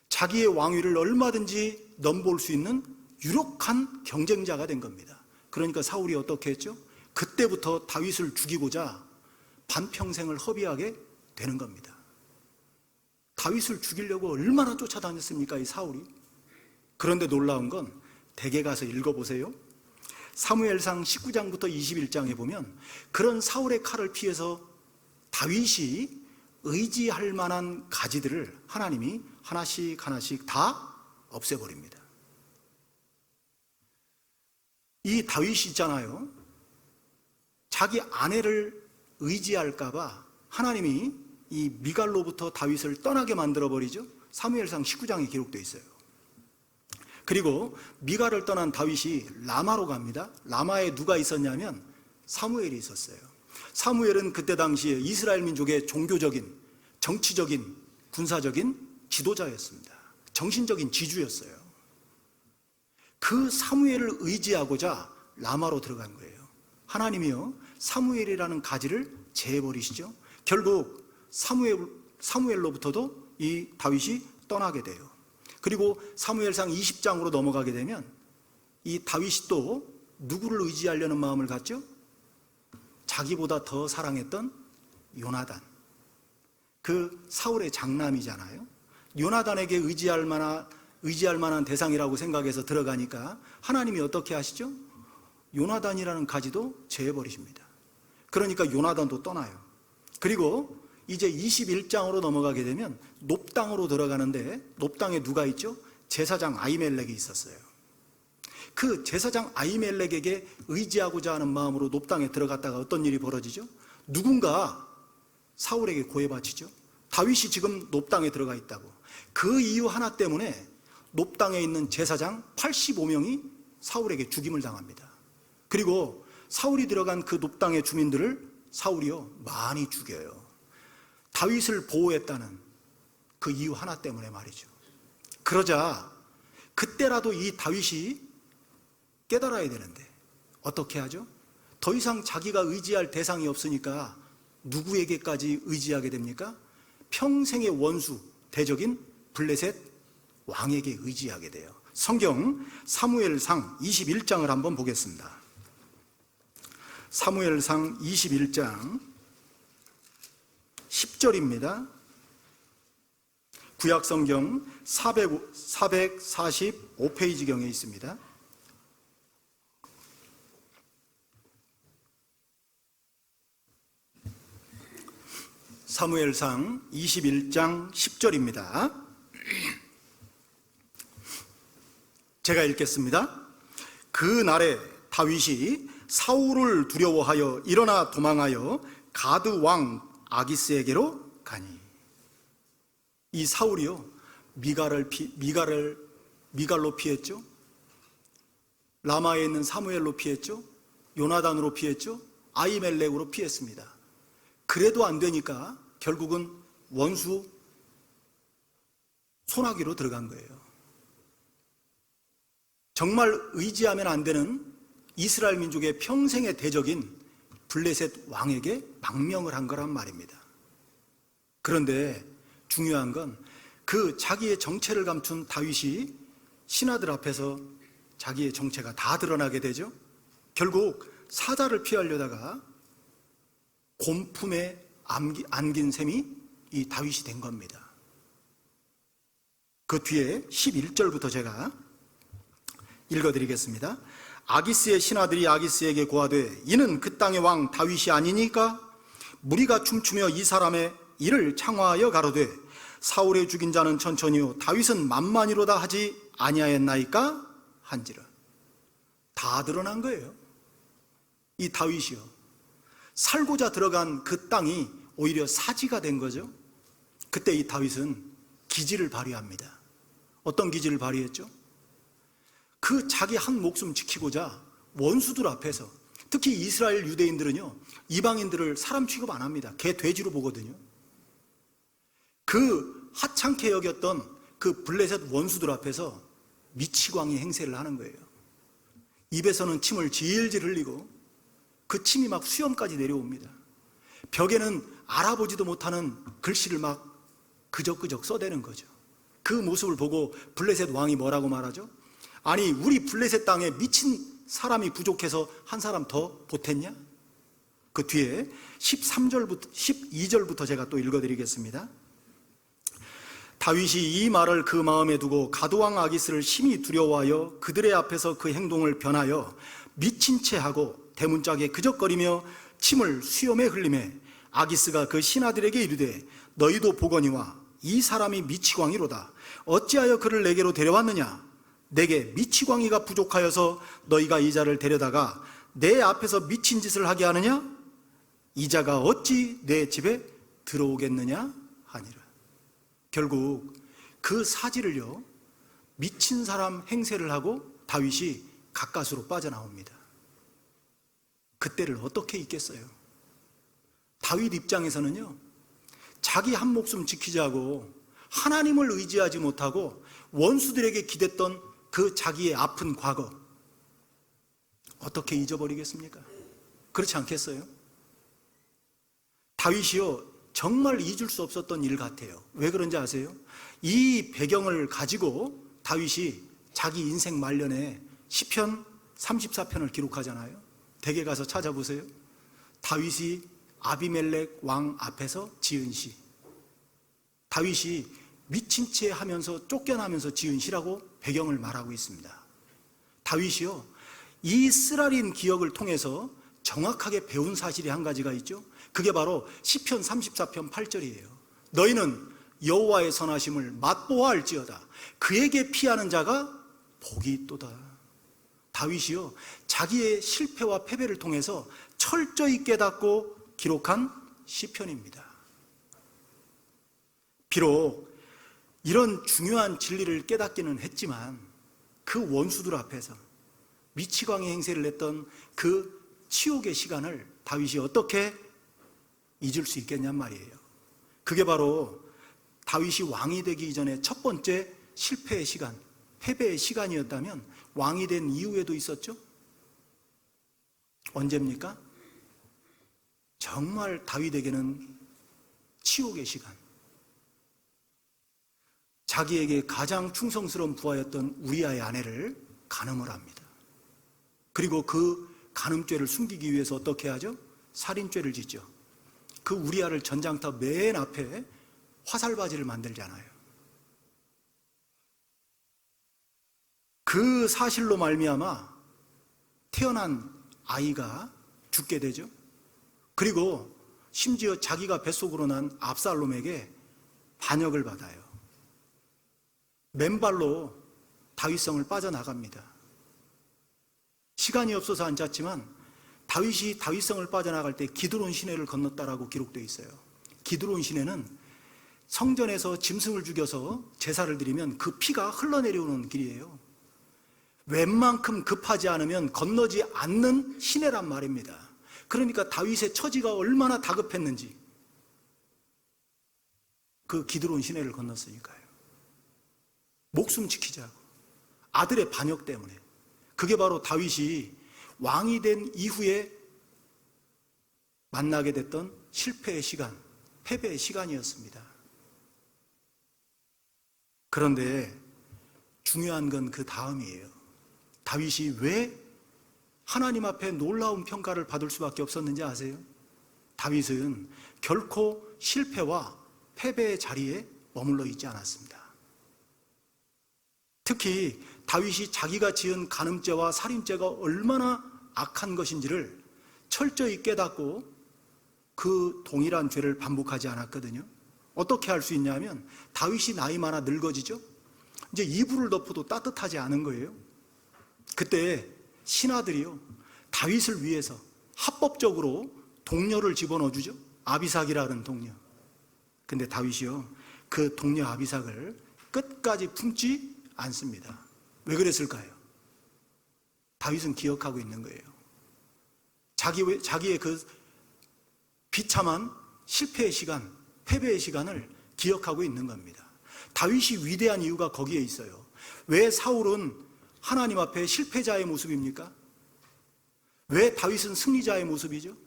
자기의 왕위를 얼마든지 넘볼 수 있는 유력한 경쟁자가 된 겁니다. 그러니까 사울이 어떻게 했죠? 그때부터 다윗을 죽이고자 반평생을 허비하게 되는 겁니다. 다윗을 죽이려고 얼마나 쫓아다녔습니까, 이 사울이? 그런데 놀라운 건 댁에 가서 읽어보세요. 사무엘상 19장부터 21장에 보면 그런 사울의 칼을 피해서 다윗이 의지할 만한 가지들을 하나님이 하나씩 하나씩 다 없애버립니다. 이 다윗이 있잖아요, 자기 아내를 의지할까봐 하나님이 이 미갈로부터 다윗을 떠나게 만들어버리죠. 사무엘상 19장에 기록되어 있어요. 그리고 미갈을 떠난 다윗이 라마로 갑니다. 라마에 누가 있었냐면 사무엘이 있었어요. 사무엘은 그때 당시에 이스라엘 민족의 종교적인, 정치적인, 군사적인 지도자였습니다. 정신적인 지주였어요. 그 사무엘을 의지하고자 라마로 들어간 거예요. 하나님이요, 사무엘이라는 가지를 제해버리시죠. 결국 사무엘로부터도 이 다윗이 떠나게 돼요. 그리고 사무엘상 20장으로 넘어가게 되면 이 다윗이 또 누구를 의지하려는 마음을 갖죠? 자기보다 더 사랑했던 요나단, 그 사울의 장남이잖아요. 요나단에게 의지할 만한 대상이라고 생각해서 들어가니까 하나님이 어떻게 하시죠? 요나단이라는 가지도 제해버리십니다. 그러니까 요나단도 떠나요. 그리고 이제 21장으로 넘어가게 되면 놉당으로 들어가는데 놉당에 누가 있죠? 제사장 아히멜렉이 있었어요. 그 제사장 아히멜렉에게 의지하고자 하는 마음으로 놉당에 들어갔다가 어떤 일이 벌어지죠? 누군가 사울에게 고해바치죠. 다윗이 지금 놉당에 들어가 있다고. 그 이유 하나 때문에 놉당에 있는 제사장 85명이 사울에게 죽임을 당합니다. 그리고 사울이 들어간 그 높당의 주민들을 사울이요 많이 죽여요. 다윗을 보호했다는 그 이유 하나 때문에 말이죠. 그러자 그때라도 이 다윗이 깨달아야 되는데 어떻게 하죠? 더 이상 자기가 의지할 대상이 없으니까 누구에게까지 의지하게 됩니까? 평생의 원수, 대적인 블레셋 왕에게 의지하게 돼요. 성경 사무엘상 21장을 한번 보겠습니다. 사무엘상 21장 10절입니다. 구약성경 445페이지경에 있습니다. 사무엘상 21장 10절입니다. 제가 읽겠습니다. 그 날에 다윗이 사울을 두려워하여 일어나 도망하여 가드 왕 아기스에게로 가니. 이 사울이요 미갈로 피했죠. 라마에 있는 사무엘로 피했죠. 요나단으로 피했죠. 아히멜렉으로 피했습니다. 그래도 안 되니까 결국은 원수 소나기로 들어간 거예요. 정말 의지하면 안 되는 이스라엘 민족의 평생의 대적인 블레셋 왕에게 망명을 한 거란 말입니다. 그런데 중요한 건 그 자기의 정체를 감춘 다윗이 신하들 앞에서 자기의 정체가 다 드러나게 되죠. 결국 사자를 피하려다가 곰품에 안긴 셈이 이 다윗이 된 겁니다. 그 뒤에 11절부터 제가 읽어드리겠습니다. 아기스의 신하들이 아기스에게 고하되 이는 그 땅의 왕 다윗이 아니니까? 무리가 춤추며 이 사람의 이를 창화하여 가로되 사울의 죽인 자는 천천히요 다윗은 만만이로다 하지 아니하였나이까? 한지라. 다 드러난 거예요. 이 다윗이요 살고자 들어간 그 땅이 오히려 사지가 된 거죠. 그때 이 다윗은 기지를 발휘합니다. 어떤 기지를 발휘했죠? 그 자기 한 목숨 지키고자 원수들 앞에서, 특히 이스라엘 유대인들은요 이방인들을 사람 취급 안 합니다. 개 돼지로 보거든요. 그 하찮게 여겼던 그 블레셋 원수들 앞에서 미치광이 행세를 하는 거예요. 입에서는 침을 질질 흘리고 그 침이 막 수염까지 내려옵니다. 벽에는 알아보지도 못하는 글씨를 막 그적그적 써대는 거죠. 그 모습을 보고 블레셋 왕이 뭐라고 말하죠? 아니 우리 블레셋 땅에 미친 사람이 부족해서 한 사람 더 보탰냐? 그 뒤에 12절부터 제가 또 읽어드리겠습니다. 다윗이 이 말을 그 마음에 두고 가드왕 아기스를 심히 두려워하여 그들의 앞에서 그 행동을 변하여 미친 채 하고 대문짝에 그적거리며 침을 수염에 흘리매 아기스가 그 신하들에게 이르되 너희도 보거니와 이 사람이 미치광이로다. 어찌하여 그를 내게로 데려왔느냐? 내게 미치광이가 부족하여서 너희가 이 자를 데려다가 내 앞에서 미친 짓을 하게 하느냐? 이 자가 어찌 내 집에 들어오겠느냐? 하니라. 결국 그 사지를요 미친 사람 행세를 하고 다윗이 가까스로 빠져나옵니다. 그때를 어떻게 잊겠어요? 다윗 입장에서는요 자기 한 목숨 지키자고 하나님을 의지하지 못하고 원수들에게 기댔던 그 자기의 아픈 과거 어떻게 잊어버리겠습니까? 그렇지 않겠어요? 다윗이요 정말 잊을 수 없었던 일 같아요. 왜 그런지 아세요? 이 배경을 가지고 다윗이 자기 인생 말년에 시편 34편을 기록하잖아요. 댁에 가서 찾아보세요. 다윗이 아비멜렉 왕 앞에서 지은 시, 다윗이 미친 채 하면서 쫓겨나면서 지은 시라고 배경을 말하고 있습니다. 다윗이요 이 쓰라린 기억을 통해서 정확하게 배운 사실이 한 가지가 있죠. 그게 바로 시편 34편 8절이에요. 너희는 여호와의 선하심을 맛보아할지어다. 그에게 피하는 자가 복이 있도다. 다윗이요 자기의 실패와 패배를 통해서 철저히 깨닫고 기록한 시편입니다. 비록 이런 중요한 진리를 깨닫기는 했지만 그 원수들 앞에서 미치광이 행세를 했던 그 치욕의 시간을 다윗이 어떻게 잊을 수 있겠냔 말이에요. 그게 바로 다윗이 왕이 되기 이전에 첫 번째 실패의 시간, 패배의 시간이었다면 왕이 된 이후에도 있었죠? 언제입니까? 정말 다윗에게는 치욕의 시간. 자기에게 가장 충성스러운 부하였던 우리아의 아내를 간음을 합니다. 그리고 그 간음죄를 숨기기 위해서 어떻게 하죠? 살인죄를 짓죠. 그 우리아를 전장터 맨 앞에 화살바지를 만들잖아요. 그 사실로 말미암아 태어난 아이가 죽게 되죠. 그리고 심지어 자기가 뱃속으로 난 압살롬에게 반역을 받아요. 맨발로 다윗성을 빠져나갑니다. 시간이 없어서 앉았지만 다윗이 다윗성을 빠져나갈 때 기드론 시내를 건넜다라고 기록되어 있어요. 기드론 시내는 성전에서 짐승을 죽여서 제사를 드리면 그 피가 흘러내려오는 길이에요. 웬만큼 급하지 않으면 건너지 않는 시내란 말입니다. 그러니까 다윗의 처지가 얼마나 다급했는지 그 기드론 시내를 건넜으니까요. 목숨 지키자고, 아들의 반역 때문에. 그게 바로 다윗이 왕이 된 이후에 만나게 됐던 실패의 시간, 패배의 시간이었습니다. 그런데 중요한 건 그 다음이에요. 다윗이 왜 하나님 앞에 놀라운 평가를 받을 수밖에 없었는지 아세요? 다윗은 결코 실패와 패배의 자리에 머물러 있지 않았습니다. 특히 다윗이 자기가 지은 간음죄와 살인죄가 얼마나 악한 것인지를 철저히 깨닫고 그 동일한 죄를 반복하지 않았거든요. 어떻게 할 수 있냐면 다윗이 나이 많아 늙어지죠. 이제 이불을 덮어도 따뜻하지 않은 거예요. 그때 신하들이요, 다윗을 위해서 합법적으로 동료를 집어넣어 주죠. 아비삭이라는 동료. 근데 다윗이요, 그 동료 아비삭을 끝까지 품지 않습니다. 왜 그랬을까요? 다윗은 기억하고 있는 거예요. 자기의 그 비참한 실패의 시간, 패배의 시간을 기억하고 있는 겁니다. 다윗이 위대한 이유가 거기에 있어요. 왜 사울은 하나님 앞에 실패자의 모습입니까? 왜 다윗은 승리자의 모습이죠?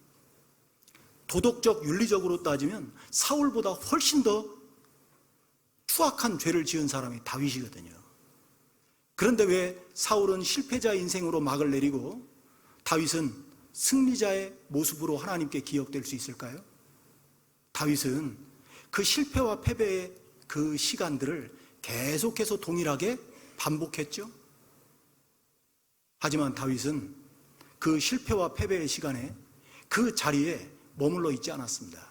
도덕적, 윤리적으로 따지면 사울보다 훨씬 더 추악한 죄를 지은 사람이 다윗이거든요. 그런데 왜 사울은 실패자 인생으로 막을 내리고 다윗은 승리자의 모습으로 하나님께 기억될 수 있을까요? 다윗은 그 실패와 패배의 그 시간들을 계속해서 동일하게 반복했죠. 하지만 다윗은 그 실패와 패배의 시간에 그 자리에 머물러 있지 않았습니다.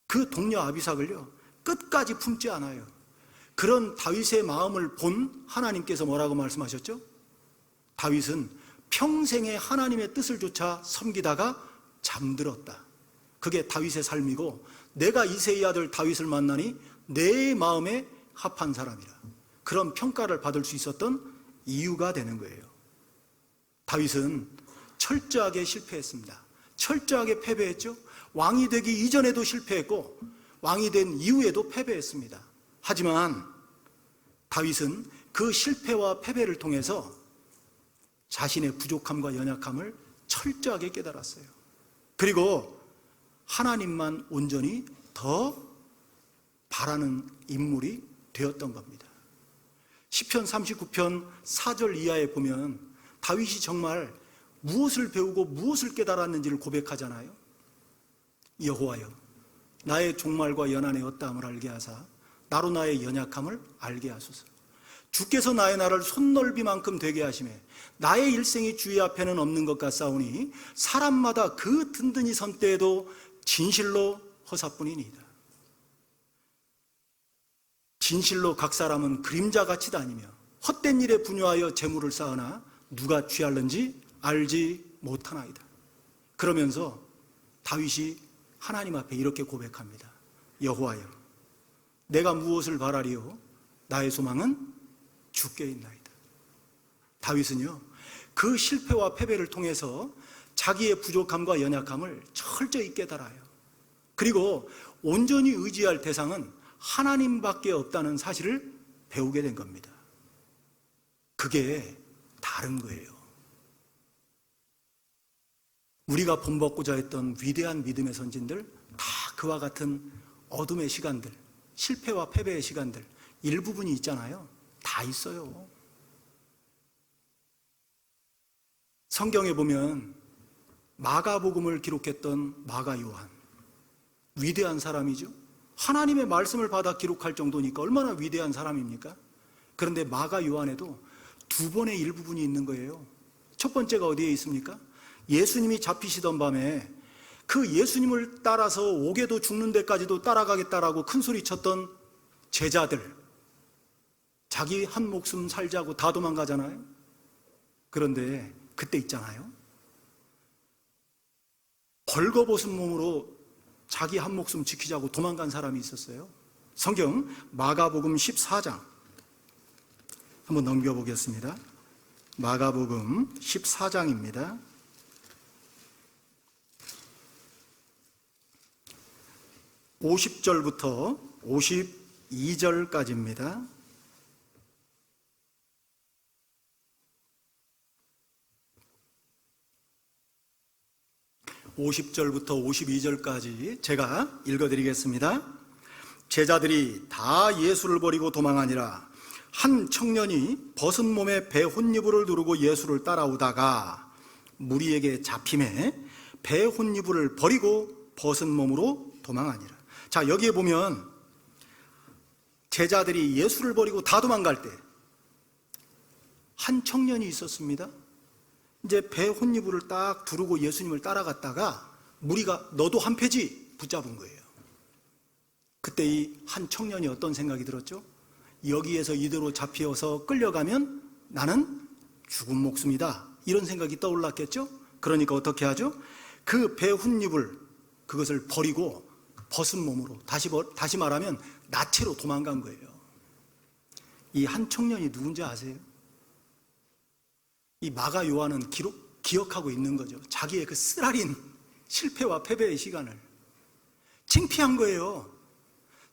그 동료 아비삭을요, 끝까지 품지 않아요. 그런 다윗의 마음을 본 하나님께서 뭐라고 말씀하셨죠? 다윗은 평생에 하나님의 뜻을 조차 섬기다가 잠들었다. 그게 다윗의 삶이고, 내가 이새의 아들 다윗을 만나니 내 마음에 합한 사람이라. 그런 평가를 받을 수 있었던 이유가 되는 거예요. 다윗은 철저하게 실패했습니다. 철저하게 패배했죠. 왕이 되기 이전에도 실패했고 왕이 된 이후에도 패배했습니다. 하지만 다윗은 그 실패와 패배를 통해서 자신의 부족함과 연약함을 철저하게 깨달았어요. 그리고 하나님만 온전히 더 바라는 인물이 되었던 겁니다. 시편 39편 4절 이하에 보면 다윗이 정말 무엇을 배우고 무엇을 깨달았는지를 고백하잖아요. 여호와여, 나의 종말과 연한의 어떠함을 알게 하사 나로 나의 연약함을 알게 하소서. 주께서 나의 날을 손넓이만큼 되게 하시매 나의 일생이 주의 앞에는 없는 것 같사오니 사람마다 그 든든히 선 때에도 진실로 허사뿐이니이다. 진실로 각 사람은 그림자같이 다니며 헛된 일에 분유하여 재물을 쌓으나 누가 취할는지 알지 못하나이다. 그러면서 다윗이 하나님 앞에 이렇게 고백합니다. 여호와여, 내가 무엇을 바라리요? 나의 소망은 주께 있나이다. 다윗은요, 그 실패와 패배를 통해서 자기의 부족함과 연약함을 철저히 깨달아요. 그리고 온전히 의지할 대상은 하나님밖에 없다는 사실을 배우게 된 겁니다. 그게 다른 거예요. 우리가 본받고자 했던 위대한 믿음의 선진들, 다 그와 같은 어둠의 시간들, 실패와 패배의 시간들, 일부분이 있잖아요. 다 있어요. 성경에 보면 마가복음을 기록했던 마가 요한, 위대한 사람이죠. 하나님의 말씀을 받아 기록할 정도니까 얼마나 위대한 사람입니까? 그런데 마가 요한에도 두 번의 일부분이 있는 거예요. 첫 번째가 어디에 있습니까? 예수님이 잡히시던 밤에 그 예수님을 따라서 옥에도 죽는 데까지도 따라가겠다라고 큰 소리 쳤던 제자들, 자기 한 목숨 살자고 다 도망가잖아요. 그런데 그때 있잖아요, 벌거벗은 몸으로 자기 한 목숨 지키자고 도망간 사람이 있었어요. 성경 마가복음 14장 한번 넘겨보겠습니다. 마가복음 14장입니다. 50절부터 52절까지입니다. (50절부터) (52절까지) 제가 읽어드리겠습니다. 제자들이 다 예수를 버리고 도망하니라. 한 청년이 벗은 몸에 배 혼이불을 두르고 예수를 따라오다가 무리에게 잡힘에 배 혼이불을 버리고 벗은 몸으로 도망하니라. 자, 여기에 보면 제자들이 예수를 버리고 다 도망갈 때 한 청년이 있었습니다. 이제 배 혼이불을 딱 두르고 예수님을 따라갔다가 무리가 너도 한패지 붙잡은 거예요. 그때 이 한 청년이 어떤 생각이 들었죠? 여기에서 이대로 잡혀서 끌려가면 나는 죽은 목숨이다, 이런 생각이 떠올랐겠죠? 그러니까 어떻게 하죠? 그 배 혼이불, 그것을 버리고 벗은 몸으로, 다시 말하면 나체로 도망간 거예요. 이 한 청년이 누군지 아세요? 이 마가 요한은 기억하고 있는 거죠. 자기의 그 쓰라린 실패와 패배의 시간을. 창피한 거예요.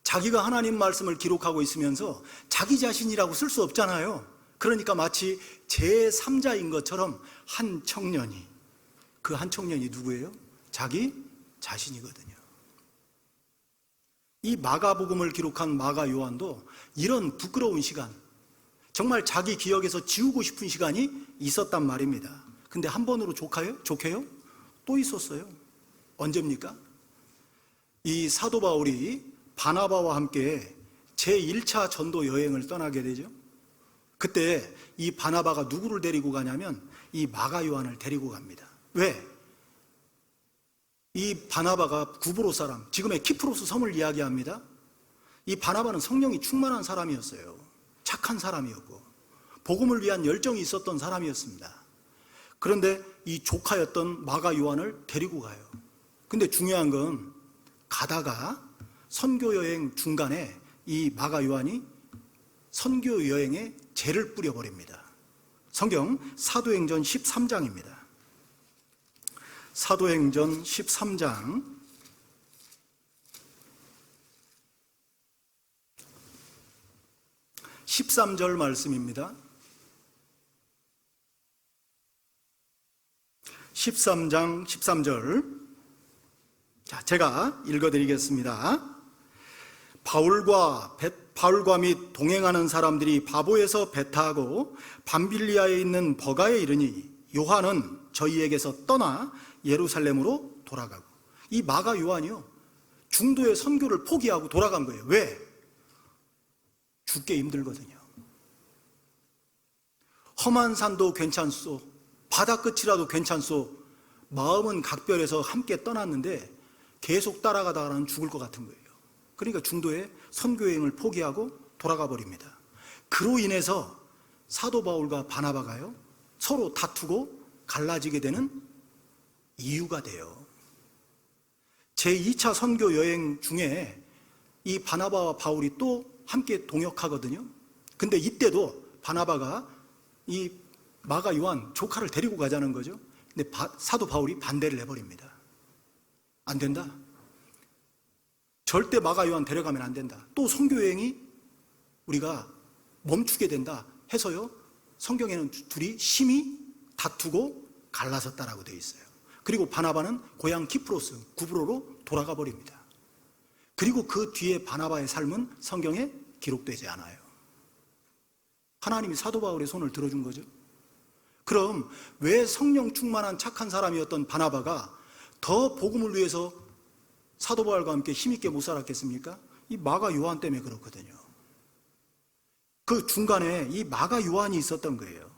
자기가 하나님 말씀을 기록하고 있으면서 자기 자신이라고 쓸 수 없잖아요. 그러니까 마치 제3자인 것처럼 한 청년이, 그 한 청년이 누구예요? 자기 자신이거든요. 이 마가복음을 기록한 마가 요한도 이런 부끄러운 시간, 정말 자기 기억에서 지우고 싶은 시간이 있었단 말입니다. 근데 한 번으로 좋게요? 또 있었어요. 언제입니까? 이 사도 바울이 바나바와 함께 제1차 전도 여행을 떠나게 되죠. 그때 이 바나바가 누구를 데리고 가냐면 이 마가 요한을 데리고 갑니다. 왜? 이 바나바가 구브로 사람, 지금의 키프로스 섬을 이야기합니다. 이 바나바는 성령이 충만한 사람이었어요. 착한 사람이었고 복음을 위한 열정이 있었던 사람이었습니다. 그런데 이 조카였던 마가 요한을 데리고 가요. 근데 중요한 건 가다가 선교 여행 중간에 이 마가 요한이 선교 여행에 죄를 뿌려버립니다. 성경 사도행전 13장입니다. 사도행전 13장 13절 말씀입니다. 13장 13절. 자, 제가 읽어드리겠습니다. 바울과 및 동행하는 사람들이 바보에서 배타하고 밤빌리아에 있는 버가에 이르니 요한은 저희에게서 떠나 예루살렘으로 돌아가고. 이 마가 요한이요, 중도의 선교를 포기하고 돌아간 거예요. 왜? 죽기 힘들거든요. 험한 산도 괜찮소, 바다 끝이라도 괜찮소, 마음은 각별해서 함께 떠났는데 계속 따라가다가는 죽을 것 같은 거예요. 그러니까 중도에 선교여행을 포기하고 돌아가 버립니다. 그로 인해서 사도 바울과 바나바가요 서로 다투고 갈라지게 되는 이유가 돼요. 제2차 선교 여행 중에 이 바나바와 바울이 또 함께 동역하거든요. 근데 이때도 바나바가 이 마가 요한 조카를 데리고 가자는 거죠. 근데 사도 바울이 반대를 해버립니다. 안 된다. 절대 마가 요한 데려가면 안 된다. 또 선교 여행이 우리가 멈추게 된다 해서요, 성경에는 둘이 심히 다투고 갈라섰다라고 되어 있어요. 그리고 바나바는 고향 키프로스, 구브로로 돌아가 버립니다. 그리고 그 뒤에 바나바의 삶은 성경에 기록되지 않아요. 하나님이 사도 바울의 손을 들어준 거죠. 그럼 왜 성령 충만한 착한 사람이었던 바나바가 더 복음을 위해서 사도 바울과 함께 힘있게 못 살았겠습니까? 이 마가 요한 때문에 그렇거든요. 그 중간에 이 마가 요한이 있었던 거예요.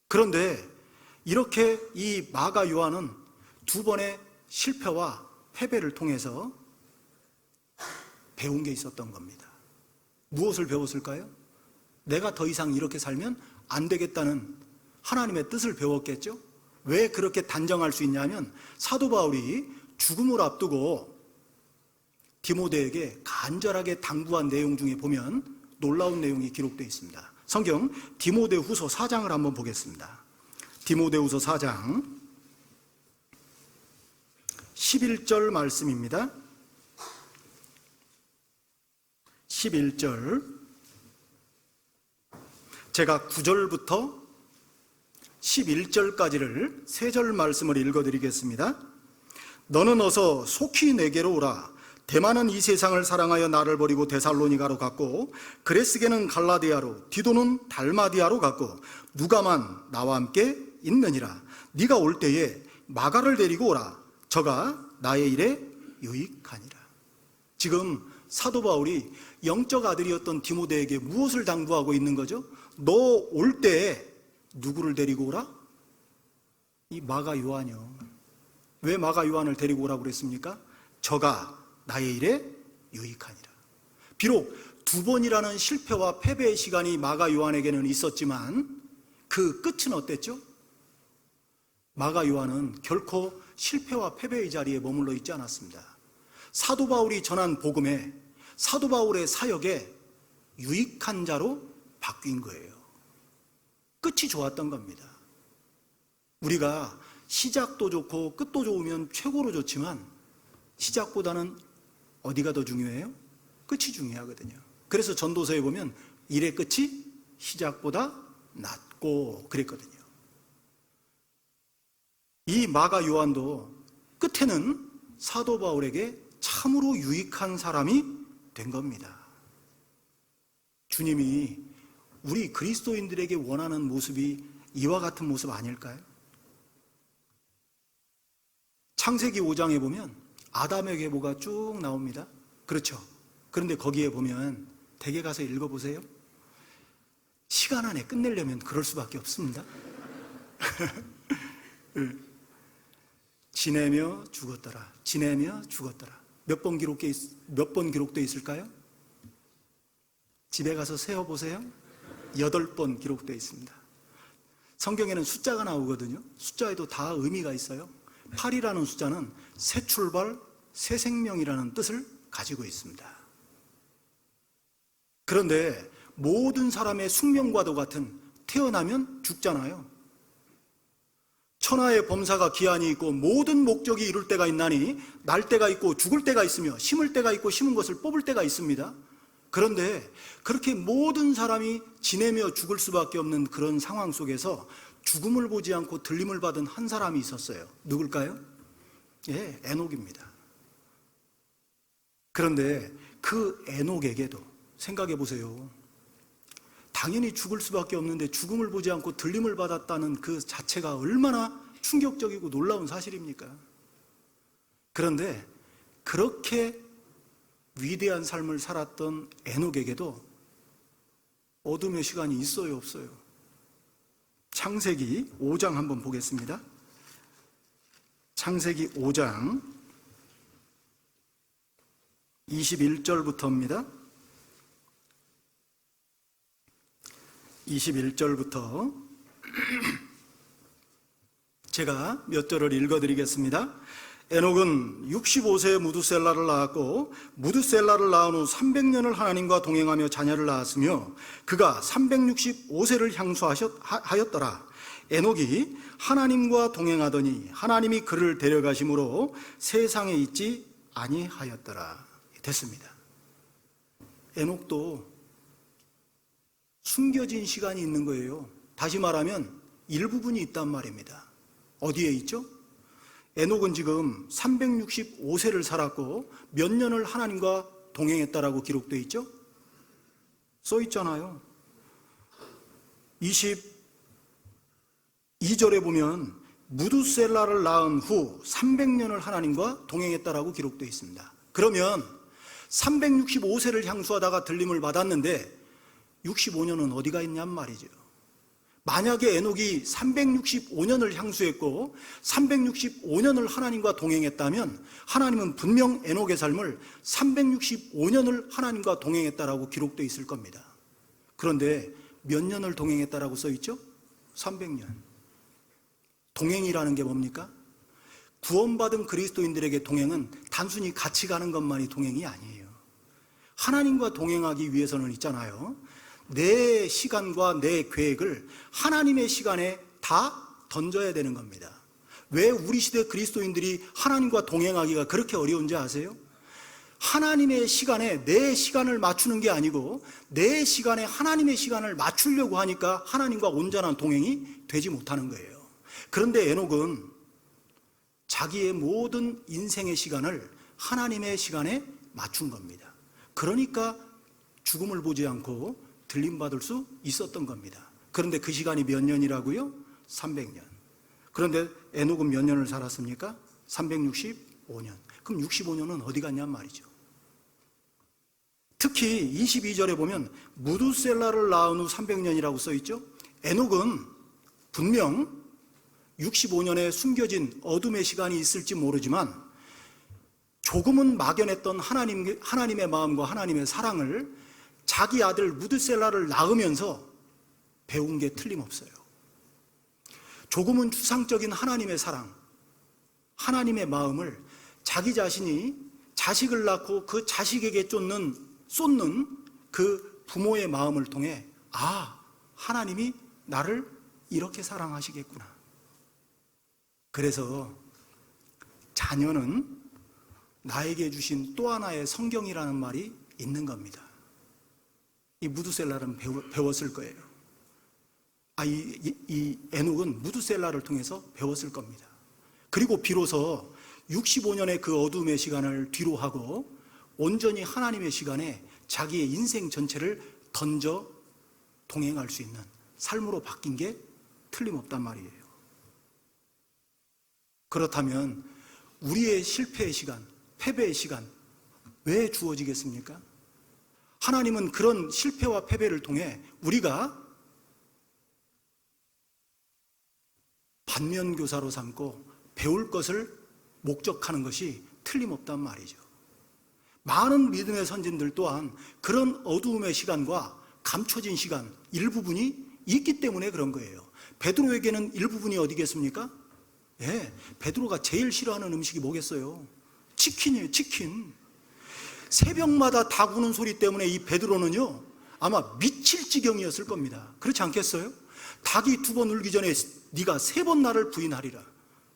그런데 이렇게 이 마가 요한은 두 번의 실패와 패배를 통해서 배운 게 있었던 겁니다. 무엇을 배웠을까요? 내가 더 이상 이렇게 살면 안 되겠다는 하나님의 뜻을 배웠겠죠? 왜 그렇게 단정할 수 있냐면 사도 바울이 죽음을 앞두고 디모데에게 간절하게 당부한 내용 중에 보면 놀라운 내용이 기록되어 있습니다. 성경 디모데후서 4장을 한번 보겠습니다. 디모데후서 4장 11절 말씀입니다. 11절, 제가 9절부터 11절까지를 세 절 말씀을 읽어드리겠습니다. 너는 어서 속히 내게로 오라. 데마는 이 세상을 사랑하여 나를 버리고 데살로니가로 갔고, 그레스게는 갈라디아로, 디도는 달마디아로 갔고, 누가만 나와 함께 있느니라. 네가 올 때에 마가를 데리고 오라. 저가 나의 일에 유익하니라. 지금 사도 바울이 영적 아들이었던 디모데에게 무엇을 당부하고 있는 거죠? 너 올 때에 누구를 데리고 오라? 이 마가 요한이요. 왜 마가 요한을 데리고 오라고 그랬습니까? 저가 나의 일에 유익하니라. 비록 두 번이라는 실패와 패배의 시간이 마가 요한에게는 있었지만 그 끝은 어땠죠? 마가 요한은 결코 실패와 패배의 자리에 머물러 있지 않았습니다. 사도 바울이 전한 복음에, 사도 바울의 사역에 유익한 자로 바뀐 거예요. 끝이 좋았던 겁니다. 우리가 시작도 좋고 끝도 좋으면 최고로 좋지만 시작보다는 어디가 더 중요해요? 끝이 중요하거든요. 그래서 전도서에 보면 일의 끝이 시작보다 낫고 그랬거든요. 이 마가 요한도 끝에는 사도 바울에게 참으로 유익한 사람이 된 겁니다. 주님이 우리 그리스도인들에게 원하는 모습이 이와 같은 모습 아닐까요? 창세기 5장에 보면 아담의 계보가 쭉 나옵니다. 그렇죠? 그런데 거기에 보면 댁에 가서 읽어보세요. 시간 안에 끝내려면 그럴 수밖에 없습니다. 지내며 죽었더라. 지내며 죽었더라. 몇 번 기록되어 있을까요? 집에 가서 세어보세요. 8번 기록되어 있습니다. 성경에는 숫자가 나오거든요. 숫자에도 다 의미가 있어요. 8이라는 숫자는 새 출발, 새 생명이라는 뜻을 가지고 있습니다. 그런데 모든 사람의 숙명과도 같은, 태어나면 죽잖아요. 천하의 범사가 기한이 있고 모든 목적이 이룰 때가 있나니 날 때가 있고 죽을 때가 있으며 심을 때가 있고 심은 것을 뽑을 때가 있습니다. 그런데 그렇게 모든 사람이 지내며 죽을 수밖에 없는 그런 상황 속에서 죽음을 보지 않고 들림을 받은 한 사람이 있었어요. 누굴까요? 예, 에녹입니다. 그런데 그 에녹에게도 생각해 보세요. 당연히 죽을 수밖에 없는데 죽음을 보지 않고 들림을 받았다는 그 자체가 얼마나 충격적이고 놀라운 사실입니까? 그런데 그렇게 위대한 삶을 살았던 에녹에게도 어둠의 시간이 있어요, 없어요? 창세기 5장 한번 보겠습니다. 창세기 5장 21절부터입니다. 21절부터 제가 몇 절을 읽어드리겠습니다. 에녹은 65세에 무두셀라를 낳았고 무두셀라를 낳은 후 300년을 하나님과 동행하며 자녀를 낳았으며 그가 365세를 향수하였더라. 에녹이 하나님과 동행하더니 하나님이 그를 데려가심으로 세상에 있지 아니하였더라. 됐습니다. 에녹도 숨겨진 시간이 있는 거예요. 다시 말하면 일부분이 있단 말입니다. 어디에 있죠? 에녹은 지금 365세를 살았고 몇 년을 하나님과 동행했다라고 기록되어 있죠? 써 있잖아요. 22절에 보면 무두셀라를 낳은 후 300년을 하나님과 동행했다라고 기록되어 있습니다. 그러면 365세를 향수하다가 들림을 받았는데 65년은 어디가 있냔 말이죠. 만약에 에녹이 365년을 향수했고 365년을 하나님과 동행했다면 하나님은 분명 에녹의 삶을 365년을 하나님과 동행했다라고 기록되어 있을 겁니다. 그런데 몇 년을 동행했다라고 써 있죠? 300년. 동행이라는 게 뭡니까? 구원받은 그리스도인들에게 동행은 단순히 같이 가는 것만이 동행이 아니에요. 하나님과 동행하기 위해서는 있잖아요. 내 시간과 내 계획을 하나님의 시간에 다 던져야 되는 겁니다. 왜 우리 시대 그리스도인들이 하나님과 동행하기가 그렇게 어려운지 아세요? 하나님의 시간에 내 시간을 맞추는 게 아니고 내 시간에 하나님의 시간을 맞추려고 하니까 하나님과 온전한 동행이 되지 못하는 거예요. 그런데 에녹은 자기의 모든 인생의 시간을 하나님의 시간에 맞춘 겁니다. 그러니까 죽음을 보지 않고 들림받을 수 있었던 겁니다. 그런데 그 시간이 몇 년이라고요? 300년. 그런데 에녹은 몇 년을 살았습니까? 365년. 그럼 65년은 어디 갔냔 말이죠. 특히 22절에 보면 무두셀라를 낳은 후 300년이라고 써있죠. 에녹은 분명 65년에 숨겨진 어둠의 시간이 있을지 모르지만 조금은 막연했던 하나님의 마음과 하나님의 사랑을 자기 아들 무두셀라를 낳으면서 배운 게 틀림없어요. 조금은 추상적인 하나님의 사랑, 하나님의 마음을 자기 자신이 자식을 낳고 그 자식에게 쏟는 그 부모의 마음을 통해 하나님이 나를 이렇게 사랑하시겠구나. 그래서 자녀는 나에게 주신 또 하나의 성경이라는 말이 있는 겁니다. 이 무두셀라는 배웠을 거예요. 이 에녹은 무두셀라를 통해서 배웠을 겁니다. 그리고 비로소 65년의 그 어둠의 시간을 뒤로 하고 온전히 하나님의 시간에 자기의 인생 전체를 던져 동행할 수 있는 삶으로 바뀐 게 틀림없단 말이에요. 그렇다면 우리의 실패의 시간, 패배의 시간 왜 주어지겠습니까? 하나님은 그런 실패와 패배를 통해 우리가 반면교사로 삼고 배울 것을 목적하는 것이 틀림없단 말이죠. 많은 믿음의 선진들 또한 그런 어두움의 시간과 감춰진 시간 일부분이 있기 때문에 그런 거예요. 베드로에게는 일부분이 어디겠습니까? 베드로가 제일 싫어하는 음식이 뭐겠어요? 치킨이에요, 치킨. 새벽마다 닭 우는 소리 때문에 이 베드로는요 아마 미칠 지경이었을 겁니다. 그렇지 않겠어요? 닭이 2번 울기 전에 네가 3번 나를 부인하리라.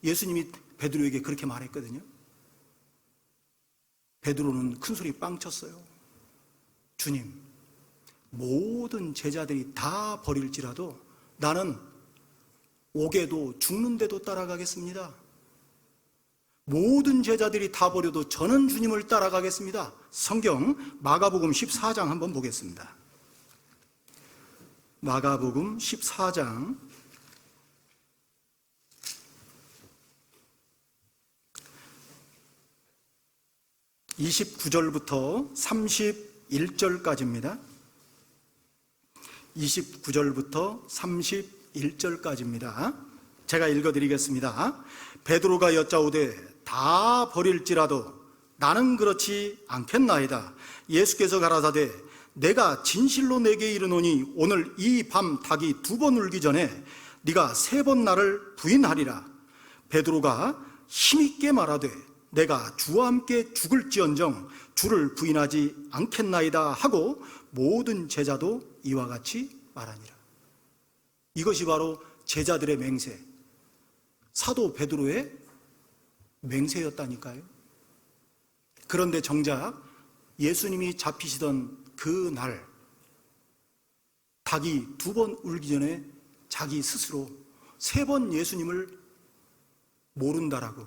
예수님이 베드로에게 그렇게 말했거든요. 베드로는 큰 소리 빵 쳤어요. 주님, 모든 제자들이 다 버릴지라도 나는 옥에도 죽는데도 따라가겠습니다. 모든 제자들이 다 버려도 저는 주님을 따라가겠습니다. 성경 마가복음 14장 한번 보겠습니다. 마가복음 14장 29절부터 31절까지입니다. 29절부터 31절까지입니다. 제가 읽어드리겠습니다. 베드로가 여짜오되 다 버릴지라도 나는 그렇지 않겠나이다. 예수께서 가라사대 내가 진실로 내게 이르노니 오늘 이 밤 닭이 2번 울기 전에 네가 3번 나를 부인하리라. 베드로가 힘있게 말하되 내가 주와 함께 죽을지언정 주를 부인하지 않겠나이다 하고 모든 제자도 이와 같이 말하니라. 이것이 바로 제자들의 맹세, 사도 베드로의 맹세였다니까요. 그런데 정작 예수님이 잡히시던 그 날, 닭이 2번 울기 전에 자기 스스로 3번 예수님을 모른다라고